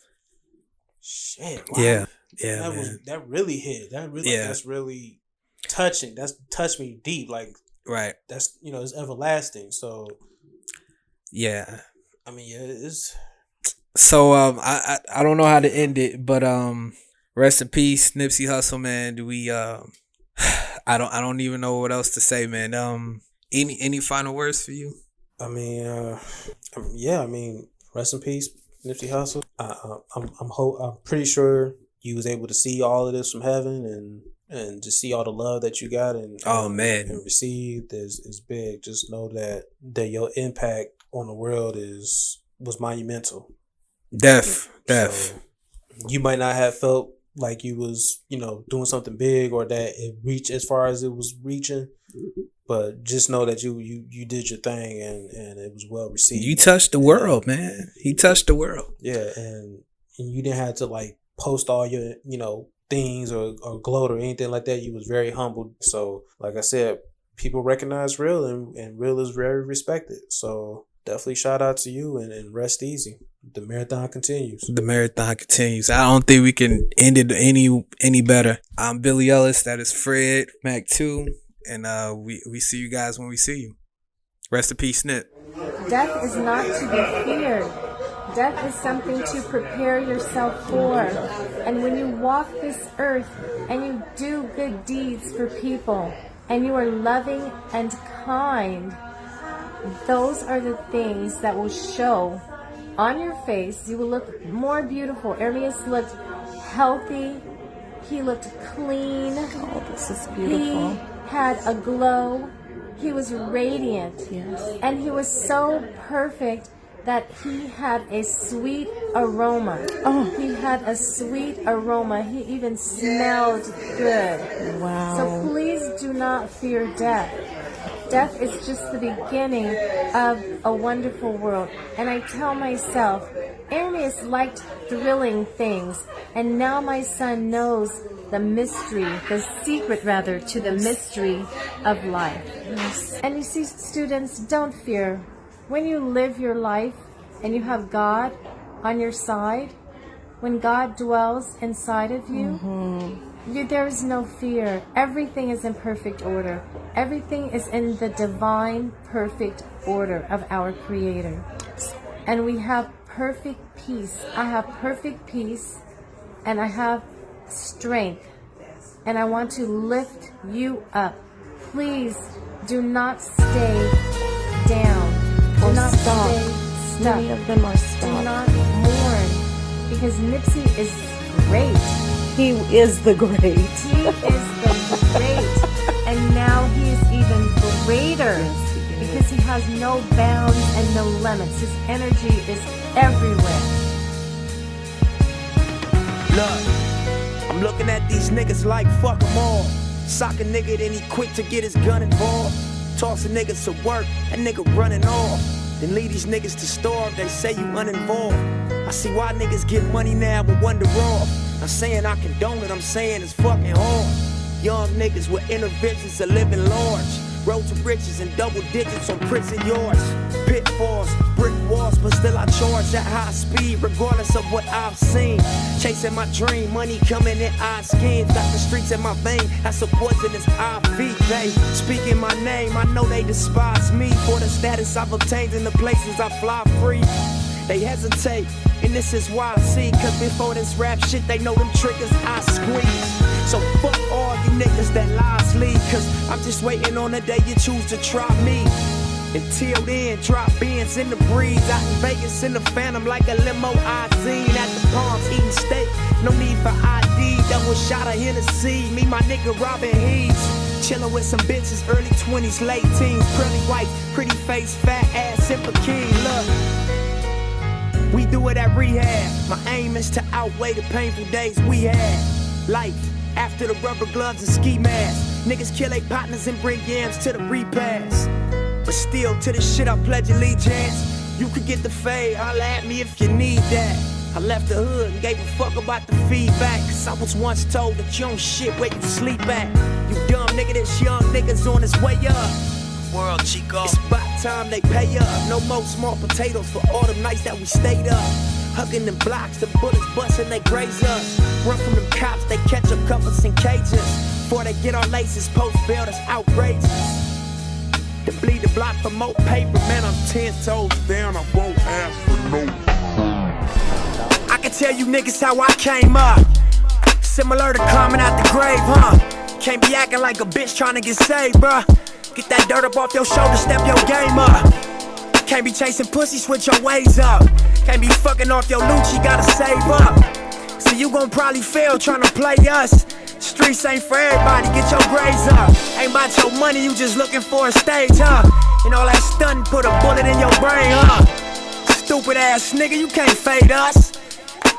shit. Wow. Yeah. Yeah. That really hit. That's really touching. That's touched me deep. Like, right. That's, you know, it's everlasting. So yeah. I mean, yeah, it's so I don't know how to end it, but rest in peace, Nipsey Hussle, man. Do we I don't even know what else to say, man. Any final words for you? I mean, yeah, I mean, rest in peace, Nipsey Hussle. I'm pretty sure you was able to see all of this from heaven and to see all the love that you got and received is big. Just know that your impact on the world was monumental. Def. So you might not have felt like you was, you know, doing something big or that it reached as far as it was reaching, but just know that you did your thing and it was well received. You touched the world, man. He touched the world. Yeah, and you didn't have to like post all your, you know, things or gloat or anything like that. You was very humble. So like I said, people recognize real and real is very respected. So definitely shout out to you and rest easy. The marathon continues. The marathon continues. I don't think we can end it any better. I'm Billy Ellis. That is Fred Mac2. And we see you guys when we see you. Rest in peace, Nip. Death is not to be feared. Death is something to prepare yourself for. And when you walk this earth and you do good deeds for people and you are loving and kind, those are the things that will show on your face. You will look more beautiful. Ermias looked healthy. He looked clean. Oh, this is beautiful. He had a glow. He was radiant. Yes. And he was so perfect that he had a sweet aroma. Oh. He had a sweet aroma. He even smelled good. Wow. So please do not fear death. Death is just the beginning of a wonderful world. And I tell myself, Ermias liked thrilling things, and now my son knows the mystery, the secret rather, to the mystery of life. Yes. And you see, students, don't fear. When you live your life and you have God on your side, when God dwells inside of you, there is no fear. Everything is in perfect order. Everything is in the divine, perfect order of our Creator. And we have perfect peace. I have perfect peace, and I have strength. And I want to lift you up. Please do not stay down. Do not stay stuck. Many of them are stuck. Do not mourn, because Nipsey is great. He is the great. He is the great. And now he is even greater, because he has no bounds and no limits. His energy is everywhere. Look, I'm looking at these niggas like fuck them all. Sock a nigga, then he quick to get his gun involved. Toss a nigga to work, that nigga running off. Then leave these niggas to starve, they say you uninvolved. I see why niggas get money now and wonder off. I'm saying I condone it, I'm saying it's fucking hard. Young niggas with interventions are living large. Road to riches and double digits on prison yards. Pitfalls, brick walls, but still I charge at high speed, regardless of what I've seen. Chasing my dream, money coming in odd schemes. Got the streets in my vein, that's a poisonous IV. They speaking my name, I know they despise me for the status I've obtained in the places I fly free. They hesitate, and this is why I see. Cause before this rap shit, they know them triggers I squeeze. So fuck all you niggas that lies lead. Cause I'm just waiting on the day you choose to try me. Until then, drop beans in the breeze. Out in Vegas in the Phantom like a limo I-zine. At the Palms eating steak, no need for ID. Double shot of Hennessy, me my nigga Robin Heath. Chillin' with some bitches, early 20s, late teens. Pearly white, pretty face, fat ass, simple king. Look, we do it at rehab. My aim is to outweigh the painful days we had. Life after the rubber gloves and ski masks. Niggas kill their partners and bring yams to the repast. But still, to this shit I pledge allegiance. You could get the fade, holla at me if you need that. I left the hood and gave a fuck about the feedback. Cause I was once told that you don't shit where you sleep at. You dumb nigga, this young nigga's on his way up. World Chico, it's about time they pay up. No more small potatoes for all the nights that we stayed up. Hugging them blocks, the bullets busting, they graze us. Run from them cops, they catch up, cuff us in cages. Before they get our laces, post bail, that's outrageous. To bleed the block for more paper, man, I'm 10 toes down, I won't ask for no. I can tell you niggas how I came up. Similar to climbing out the grave, huh? Can't be acting like a bitch trying to get saved, bruh. Get that dirt up off your shoulder, step your game up. Can't be chasing pussy, switch your ways up. Can't be fucking off your loot, you gotta save up. So you gon' probably fail trying to play us. Streets ain't for everybody, get your grades up. Ain't about your money, you just looking for a stage, huh? And all that stunning put a bullet in your brain, huh? Stupid ass nigga, you can't fade us.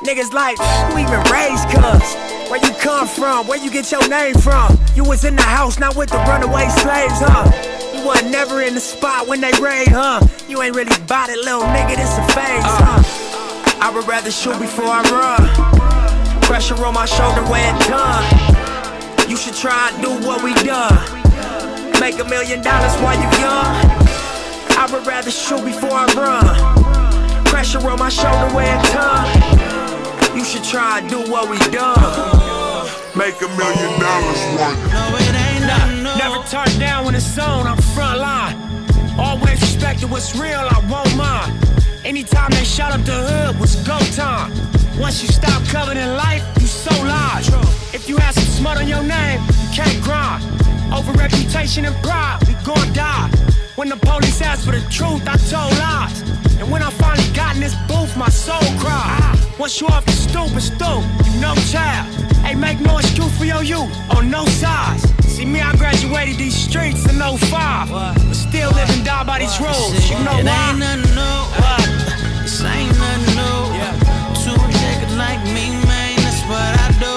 Niggas like, who even raised cuz? Where you come from? Where you get your name from? You was in the house, not with the runaway slaves, huh? You wasn't never in the spot when they raid, huh? You ain't really bout it, little nigga, this a phase, huh? I would rather shoot before I run. Pressure on my shoulder when it's done. You should try and do what we done. Make $1 million while you young. I would rather shoot before I run. Pressure on my shoulder when it's done. You should try and do what we done. Make $1 million one. No, it ain't nothing new. Never turn down when it's on, I'm front line. Always respected what's real, I won't mind. Anytime they shot up the hood, was go time. Once you stop coveting life, you so large. If you have some smut on your name, you can't grind. Over reputation and pride, we gon' die. When the police asked for the truth, I told lies. And when I finally got in this booth, my soul cried. Once you off the stoop, you no child. Ain't make no excuse for your youth, on no sides. See me, I graduated these streets in 05. But still live and die by these rules, you know why? It ain't nothing new, this ain't nothing new. Two niggas like me, man, that's what I do.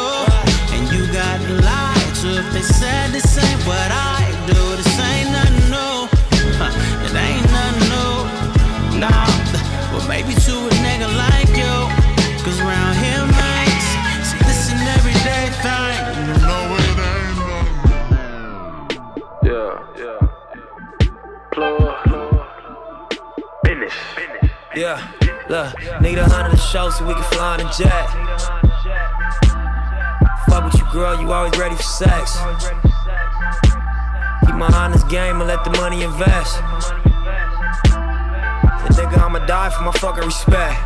And you got to lie to if they said this ain't what I do. This ain't nothing new, it ain't nothing new. Nah, well maybe to a nigga like you. Cause round here, man, see this an everyday thing. No, it ain't nothing. Yeah. Plug. Business. Yeah. Look, need 100 to show so we can fly on a jet. Fuck with you, girl, you always ready for sex. Keep my honest game and let the money invest. And nigga, I'ma die for my fucking respect.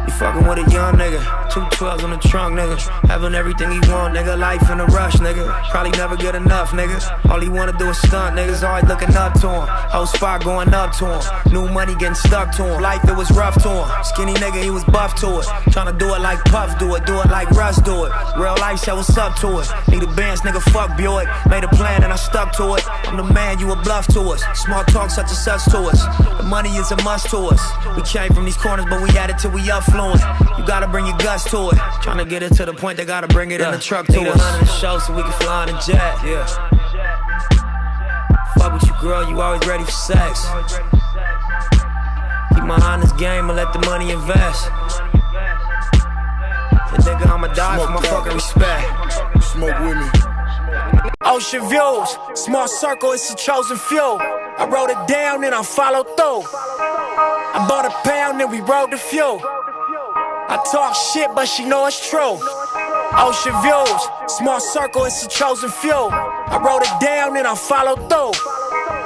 You fucking with a young nigga, 2 12s on the trunk, nigga. Having everything he want, nigga. Life in a rush, nigga. Probably never get enough, nigga. All he wanna do is stunt, niggas always looking up to him. Whole spot going up to him. New money getting stuck to him. Life, it was rough to him. Skinny nigga, he was buff to it. Tryna do it like Puff do it like Russ do it. Real life, show what's up to it. Need a Benz, nigga, fuck Buick. Made a plan and I stuck to it. I'm the man, you a bluff to us. Small talk such and such to us. The money is a must to us. We came from these corners, but we at it till we affluent. You gotta bring your guts to it. Tryna get it to the point, they gotta bring it in the truck to us. Need 100 to show so we can fly on a jet. Yeah. Fuck with you, girl, you always ready for sex. Keep my honest game and let the money invest. And nigga, I'ma die for my fucking respect. Smoke with me. Oh Ocean views, small circle, it's a chosen few. I wrote it down and I followed through. I bought a pound and we rode the few. I talk shit, but she know it's true. Ocean views, small circle, it's a chosen few. I wrote it down and I followed through.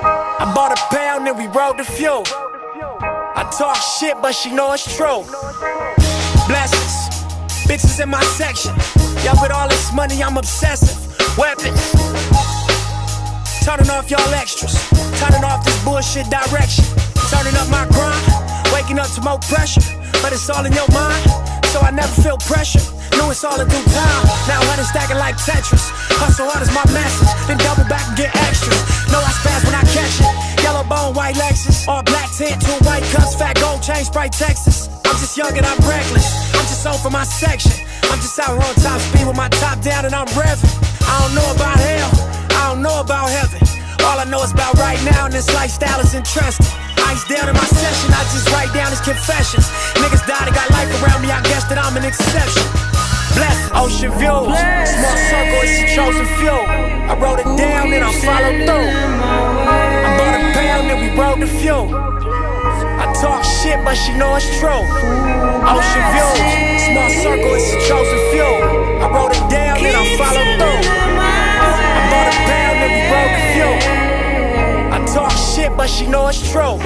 I bought a pound and we rode the few. I talk shit, but she know it's true. Blessings, bitches in my section. Yeah, with all this money, I'm obsessive. Weapons, turning off y'all extras. Turning off this bullshit direction. Turning up my grind, waking up to more pressure. But it's all in your mind, so I never feel pressure. Know it's all in due time, now let it stacking like Tetris. Hustle hard is my message, then double back and get extras. Know I spaz when I catch it. Yellow bone, white Lexus. All black tint, 2 white cups, fat gold chain, Sprite Texas. I'm just young and I'm reckless, I'm just on for my section. I'm just out on top speed with my top down and I'm revving. I don't know about hell, I don't know about heaven. All I know is about right now and this lifestyle is interesting. Ice down in my session, I just write down his confessions. Niggas died and got life around me, I guess that I'm an exception. Blessed, ocean views, small circle, it's a chosen few. I wrote it down and I followed through. I bought a pound and we rode the few. I talk shit, but she know it's true. Ocean views, small circle, it's a chosen few. I wrote it down and I followed through. I bought a pound and we rode the few. I talk shit, but she know it's true.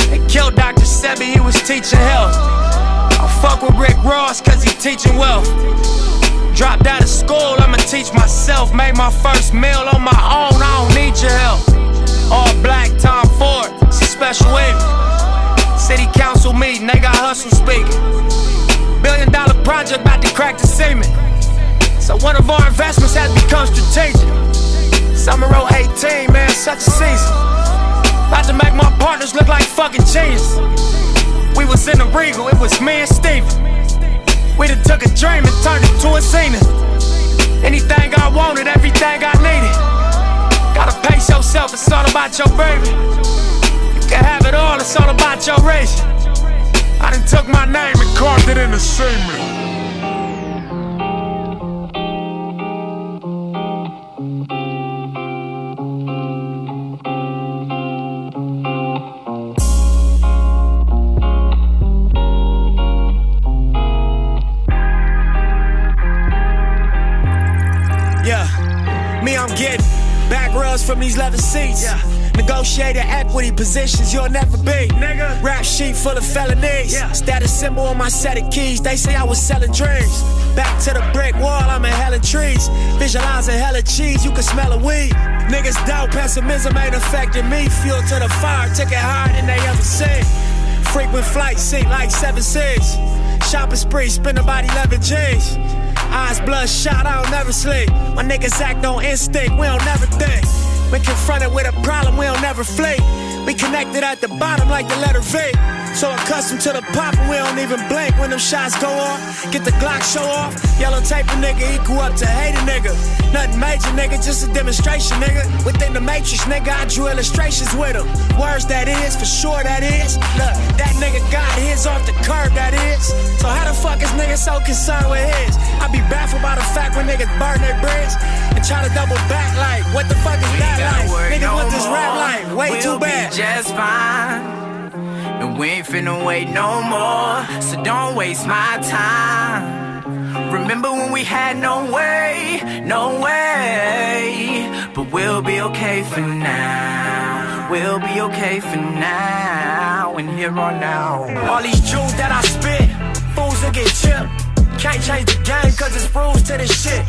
They killed Dr. Sebi, he was teaching health. I fuck with Rick Ross, cause he teaching wealth. Dropped out of school, I'ma teach myself. Made my first meal on my own, I don't need your help. All black, Tom Ford, it's a special evening. City council meeting, they got Hussle speaking. $1 billion project about to crack the cement. So one of our investments has become strategic. Summer 18, man, such a season. About to make my partners look like fucking genius. We was in the Regal, it was me and Steven. We done took a dream and turned it to a zenith. Anything I wanted, everything I needed. Gotta pace yourself, it's all about your baby. You can have it all, it's all about your race. I done took my name and carved it in the cement. I'm getting back rubs from these leather seats. Negotiated equity positions you'll never be. Nigga. Rap sheet full of felonies. Status symbol on my set of keys. They say I was selling dreams. Back to the brick wall, I'm in hella trees. Visualizing hella cheese, you can smell a weed. Niggas doubt pessimism ain't affecting me. Fuel to the fire, took it higher than they ever seen. Frequent flights sink like 7 cities. Shopping spree, spend about 11 G's. Eyes bloodshot, I don't never sleep. My niggas act on instinct, we don't never think. When confronted with a problem, we don't never flee. We connected at the bottom like the letter V. So accustomed to the pop, we don't even blink when them shots go off. Get the Glock show off. Yellow tape a nigga equal up to hate a nigga. Nothing major, nigga, just a demonstration, nigga. Within the matrix, nigga, I drew illustrations with him. Words that is, for sure that is. Look, that nigga got his off the curb, that is. So how the fuck is niggas so concerned with his? I be baffled by the fact when niggas burn their bridge and try to double back like, what the fuck is that like? Nigga, what this rap like? Way too bad. Just fine. And we ain't finna wait no more, so don't waste my time. Remember when we had no way, but we'll be okay for now. We'll be okay for now, and here on now. All these jewels that I spit, fools that get chipped. Can't change the game cause it's rules to this shit.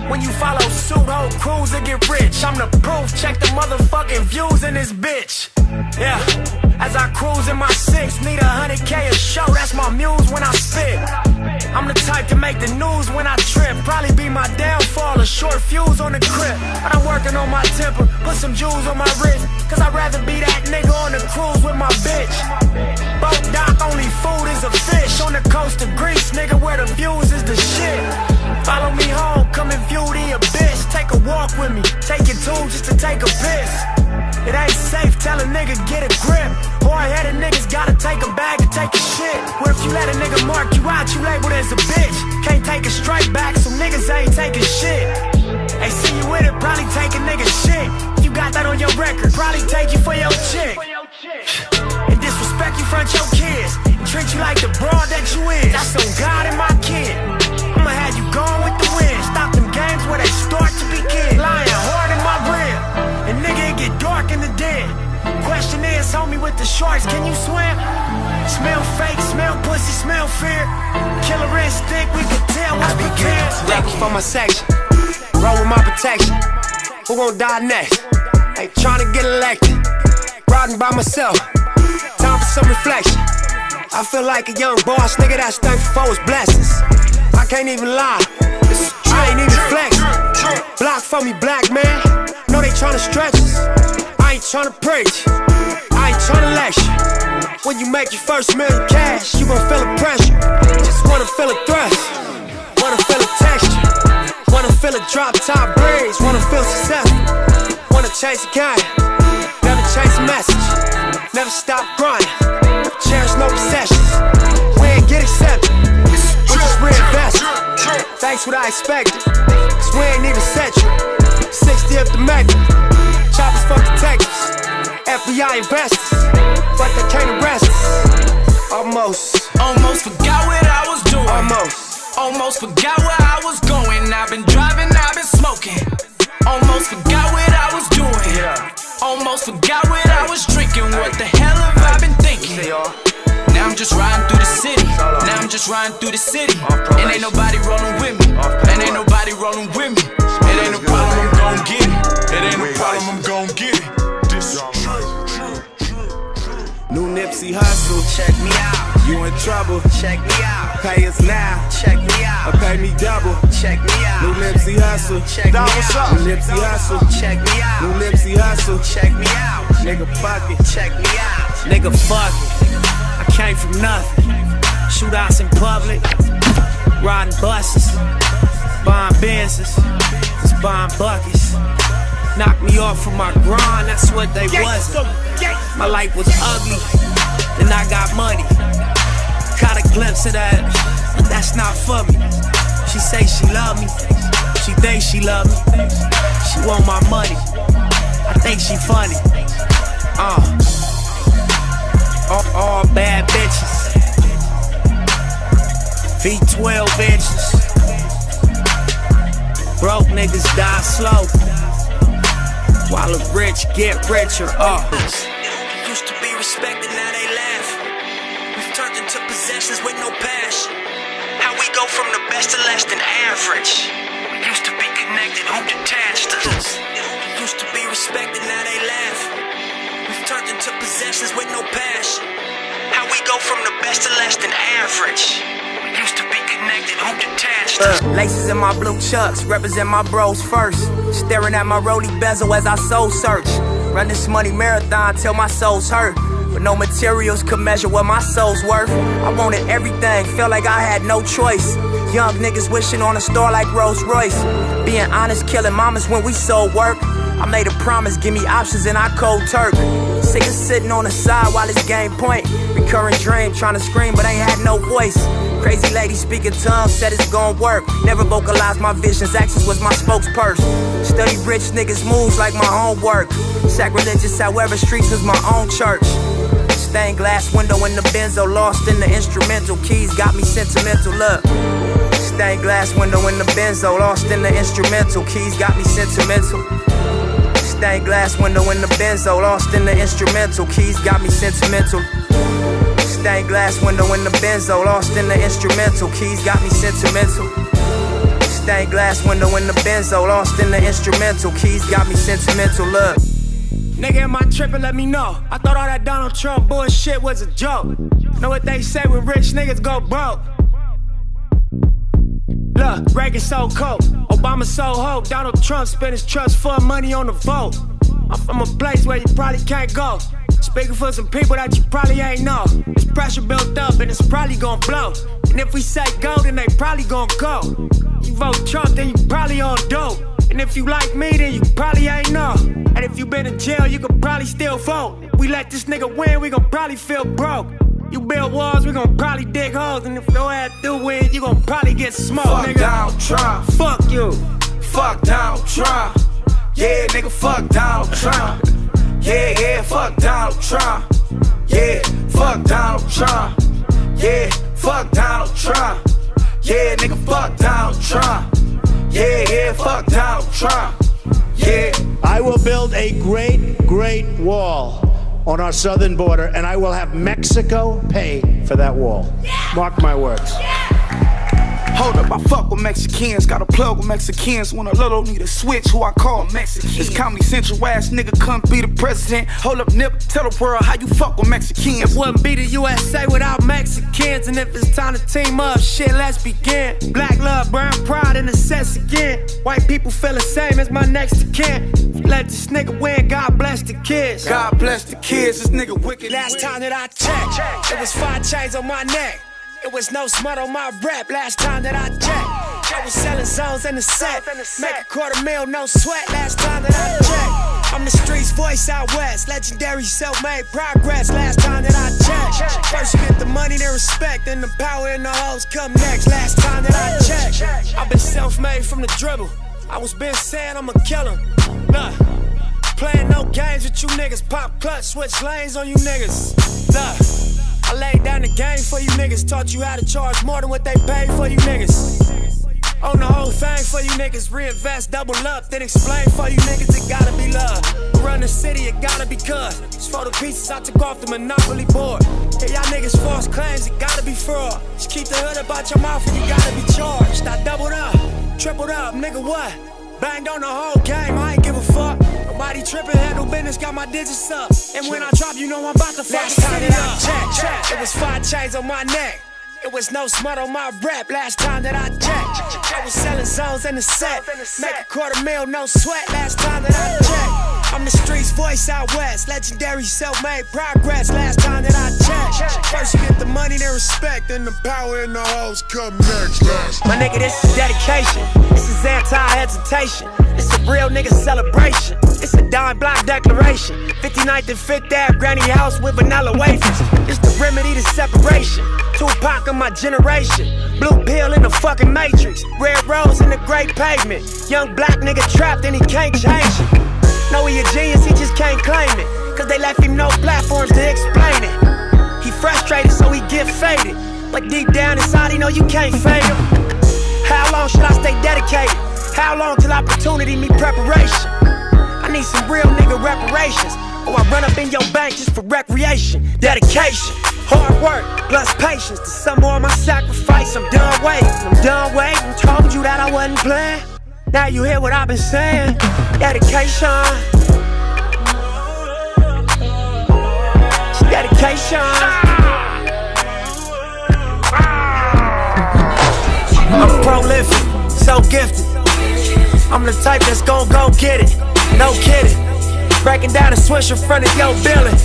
When you follow suit, whole crews that get rich. I'm the proof, check the motherfucking views in this bitch. Yeah, as I cruise in my 6, need 100K a show, that's my muse when I spit. I'm the type to make the news when I trip. Probably be my downfall, a short fuse on the crib. But I'm working on my temper, put some jewels on my wrist. Cause I'd rather be that nigga on the cruise with my bitch. Boat dock, only food is a fish. On the coast of Greece, nigga, where the views is the shit. Follow me home, come and view the abyss. Take a walk with me, take it too just to take a piss. It ain't safe, tell a nigga get a grip. Hard-headed niggas gotta take a bag to take a shit. What if you let a nigga mark you out, you labeled as a bitch? Can't take a straight back, so niggas ain't taking shit. Hey, see you with it, probably take a nigga shit. You got that on your record, probably take you for your chick. And disrespect you front your kids, and treat you like the broad that you is. That's on God and my kid. I'ma have you going with the wind. Stop them games where they start to begin. Lying hard in my rib, and nigga, it get dark in the den. Question is, homie with the shorts, can you swim? Smell fake, smell pussy, smell fear. Killer instinct, we can tell what's prepared. Rapping for my section, roll with my protection. Who gon' die next? Ain't tryna get elected. Riding by myself, time for some reflection. I feel like a young boss, nigga, that's thankful for his blessings. I can't even lie, I ain't even flexing. Block for me, black man, know they tryna stretch us. I ain't tryna preach, I ain't tryna lecture. When you make your first million cash, you gon' feel the pressure. Just wanna feel a thrust, wanna feel a texture. Wanna feel a drop top breeze, wanna feel successful. Wanna chase a game, never chase a message. Never stop grinding, cherish no possessions. We ain't get accepted, we just reinvest. Thanks what I expected, cause we ain't even set you. 60 up the mecca, choppers fuck detectives. FBI investors, but they can't arrest us. Almost forgot what I was doing. Almost forgot where I was going. I've been driving, I've been smoking. Almost forgot what I was doing. Almost forgot what I was drinking. What the hell have I been thinking? Now I'm just riding through the city. Now I'm just riding through the city. And ain't nobody rolling with me. And ain't nobody rolling with me. It ain't no problem, I'm gon' get it. It ain't no problem, I'm gon' get it. New Nipsey Hussle, check me out. You in trouble, check me out. Pay us now, check me out. Or pay me double, check me out. New Nipsey Hussle, check me out. New Nipsey Hussle, check me out. New Nipsey Hussle, check me out. Nigga fuck it, check me out. Nigga fuck it. I came from nothing. Shootouts in public, riding buses, buying Benzes, just buying buckets. Knocked me off from my grind, that's what they wasn't. My life was ugly, then I got money. Caught a glimpse of that, but that's not for me. She say she love me, she think she love me. She want my money, I think she funny. All bad bitches, V12 inches. Broke niggas die slow, while the rich get richer. Used to be respected, now they laugh. We've turned into possessions with no passion. How we go from the best to less than average. We used to be connected, who detached us? Used to be respected, now they laugh. We've turned into possessions with no passion. How we go from the best to less than average. We used to be connected, who detached us? Laces in my blue chucks, represent my bros first. Staring at my rollie bezel as I soul search. Run this money marathon till my soul's hurt. But no materials could measure what my soul's worth. I wanted everything, felt like I had no choice. Young niggas wishing on a star like Rolls Royce. Being honest, killing mamas when we sold work. I made a promise, give me options and I cold turk. Sick of sitting on the side while it's game point. Recurring dream, trying to scream but ain't had no voice. Crazy lady speaking tongues, said it's gon' work. Never vocalized my visions, actions was my spokesperson. Study rich niggas moves like my homework. Sacrilegious, however, streets was my own church. Stained glass window in the benzo, lost in the instrumental. Keys got me sentimental, look. Stained glass window in the benzo, lost in the instrumental. Keys got me sentimental. Stained glass window in the benzo, lost in the instrumental. Keys got me sentimental. Stained glass window in the benzo, lost in the instrumental. Keys got me sentimental. Stained glass window in the benzo, lost in the instrumental. Keys got me sentimental, look. Nigga, am I tripping? Let me know. I thought all that Donald Trump bullshit was a joke. Know what they say when rich niggas go broke? Look, Reagan so cold, Obama so hope. Donald Trump spent his trust fund money on the vote. I'm from a place where you probably can't go. Speaking for some people that you probably ain't know. There's pressure built up and it's probably gon' blow. And if we say go, then they probably gon' go. You vote Trump, then you probably on dope. And if you like me, then you probably ain't know. And if you been in jail, you could probably still vote. If we let this nigga win, we gon' probably feel broke. You build walls, we gon' probably dig holes. And if your ass do win, you gon' probably get smoked, nigga. Fuck Donald Trump. Fuck you. Fuck Donald Trump. Yeah, nigga, fuck Donald Trump. Yeah, fuck Donald Trump. Yeah, fuck Donald Trump. Yeah, fuck Donald Trump. Yeah, nigga, fuck Donald Trump. Yeah, fuck Donald Trump. Yeah. I will build a great wall on our southern border, and I will have Mexico pay for that wall. Mark my words. Hold up, I fuck with Mexicans, got a plug with Mexicans. When a little need a switch, who I call Mexican. This Comedy Central ass nigga couldn't be the president. Hold up, Nip, tell the world how you fuck with Mexicans. It wouldn't be the USA without Mexicans. And if it's time to team up, shit, let's begin. Black love, brown pride, and the sets again. White people feel the same as my next of kin. Let this nigga win, God bless the kids. God bless the kids, this nigga wicked. Last time that I checked, it was 5 chains on my neck. It was no smut on my rep last time that I checked. I was selling zones in the set. Make $250,000, no sweat last time that I checked. I'm the streets voice out west. Legendary self-made progress last time that I checked. First you get the money, then respect. Then the power and the hoes come next last time that I checked. I've been self-made from the dribble. I was been saying I'ma kill him. Nah, playing no games with you niggas. Pop clutch, switch lanes on you niggas. Nah, I laid down the game for you niggas. Taught you how to charge more than what they paid for you niggas. Own the whole thing for you niggas. Reinvest, double up, then explain for you niggas. It gotta be love. Run the city, it gotta be cuz. It's for the pieces I took off the Monopoly board. Hey, y'all niggas false claims, it gotta be fraud. Just keep the hood about your mouth and you gotta be charged. I doubled up, tripled up, nigga what? Banged on the whole game, I ain't give a fuck. Nobody trippin', handle business, got my digits up. And when I drop, you know I'm about to fuck the city up. Check. It was 5 chains on my neck. It was no smut on my rep last time that I checked. I was selling zones in the set. Make $250,000, no sweat last time that I checked. I'm the streets voice out west. Legendary self-made progress last time that I checked. First you get the money, then respect. Then the power and the hoes come next. My nigga, this is dedication. This is anti-hesitation. It's a real nigga celebration. It's a dime block declaration. 59th and 5th Ave, granny house with vanilla wafers. It's the remedy to separation. Tupac of my generation. Blue pill in the fucking matrix. Red rose in the great pavement. Young black nigga trapped and he can't change it. Know he a genius, he just can't claim it. Cause they left him no platforms to explain it. He frustrated so he get faded. But deep down inside he know you can't fade him. How long should I stay dedicated? How long till opportunity meet preparation? I need some real nigga reparations. Or I run up in your bank just for recreation. Dedication, hard work, plus patience. To some more of my sacrifice, I'm done waiting. Told you that I wasn't playing. Now you hear what I've been saying. Dedication. Dedication. I'm prolific, so gifted. I'm the type that's gon' go get it. No kidding. Breaking down a swish in front of your building.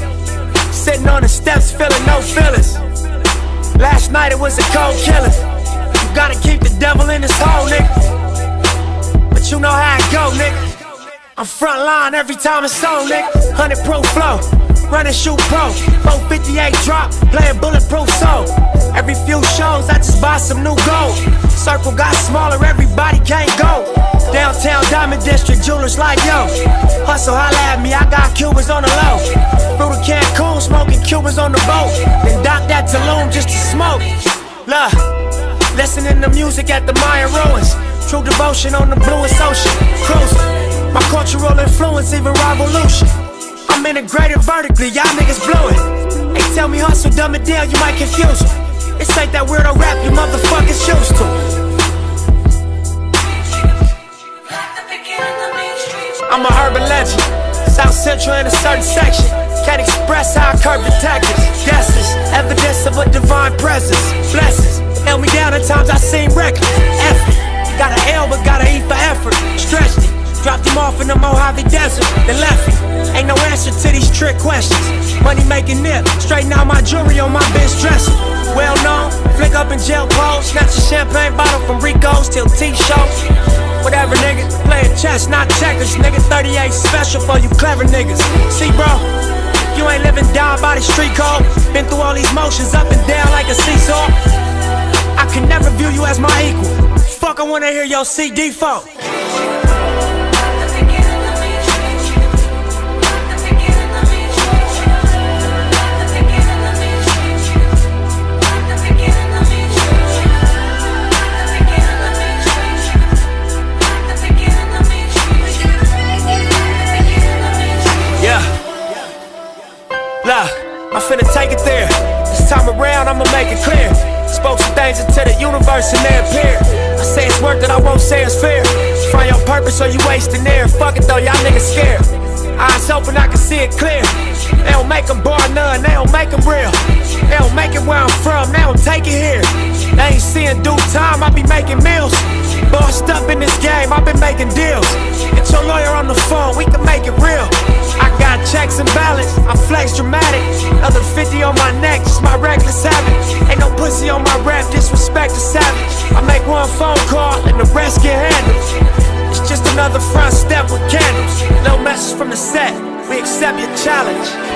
Sitting on the steps feeling no feelings. Last night it was a cold killing. You gotta keep the devil in his hole, nigga. But you know how it go, nigga. I'm front line every time it's on, nigga. 100 proof flow, run and shoot pro. 458 drop, playing bulletproof soul. Every few shows I just buy some new gold. Circle got smaller, everybody can't go. Downtown Diamond District, jewelers like yo. Hustle, holla at me, I got Cubans on the low. Through the Cancun, smoking Cubans on the boat. Then dock that Tulum just to smoke. Look, listening to music at the Mayan ruins. True devotion on the bluest ocean. Cruising, my cultural influence, even revolution. I'm integrated vertically, y'all niggas blew it. They tell me hustle, dumb it down, you might confuse them. This ain't that weirdo rap you motherfuckers used to. I'm a urban legend, South Central in a certain section. Can't express how I curb detectives. Guesses, evidence of a divine presence. Blessings, held me down at times I seem reckless. Effort, got an L but got an E for effort. Stretched it, dropped him off in the Mojave Desert, then left him. Ain't no answer to these trick questions. Money making nip, straighten out my jewelry on my bench dresser. Well known, flick up in jail clothes. Snatch a champagne bottle from Rico's till T-shows. Whatever, nigga, playing chess, not checkers. Nigga, 38 special for you clever niggas. See, bro, you ain't living down by the street code. Been through all these motions up and down like a seesaw. I can never view you as my equal. Fuck, I wanna hear your CD folk. make it clear. Spoke some things into the universe and they appear. I say it's worth it, I won't say it's fair. Find your purpose or you wasting air. Fuck it though, y'all niggas scared. Eyes open, I can see it clear. They don't make them bar none, they don't make them real. They don't make it where I'm from, they don't take it here. They ain't seeing due time, I be making meals. Bossed up in this game, I've been making deals. Get your lawyer on the phone, we can make it real. I got checks and balance, I flex dramatic. Another 50 on my neck, just my reckless habit. Ain't no pussy on my rap, disrespect is savage. I make one phone call and the rest get handled. It's just another front step with candles. No message from the set, we accept your challenge.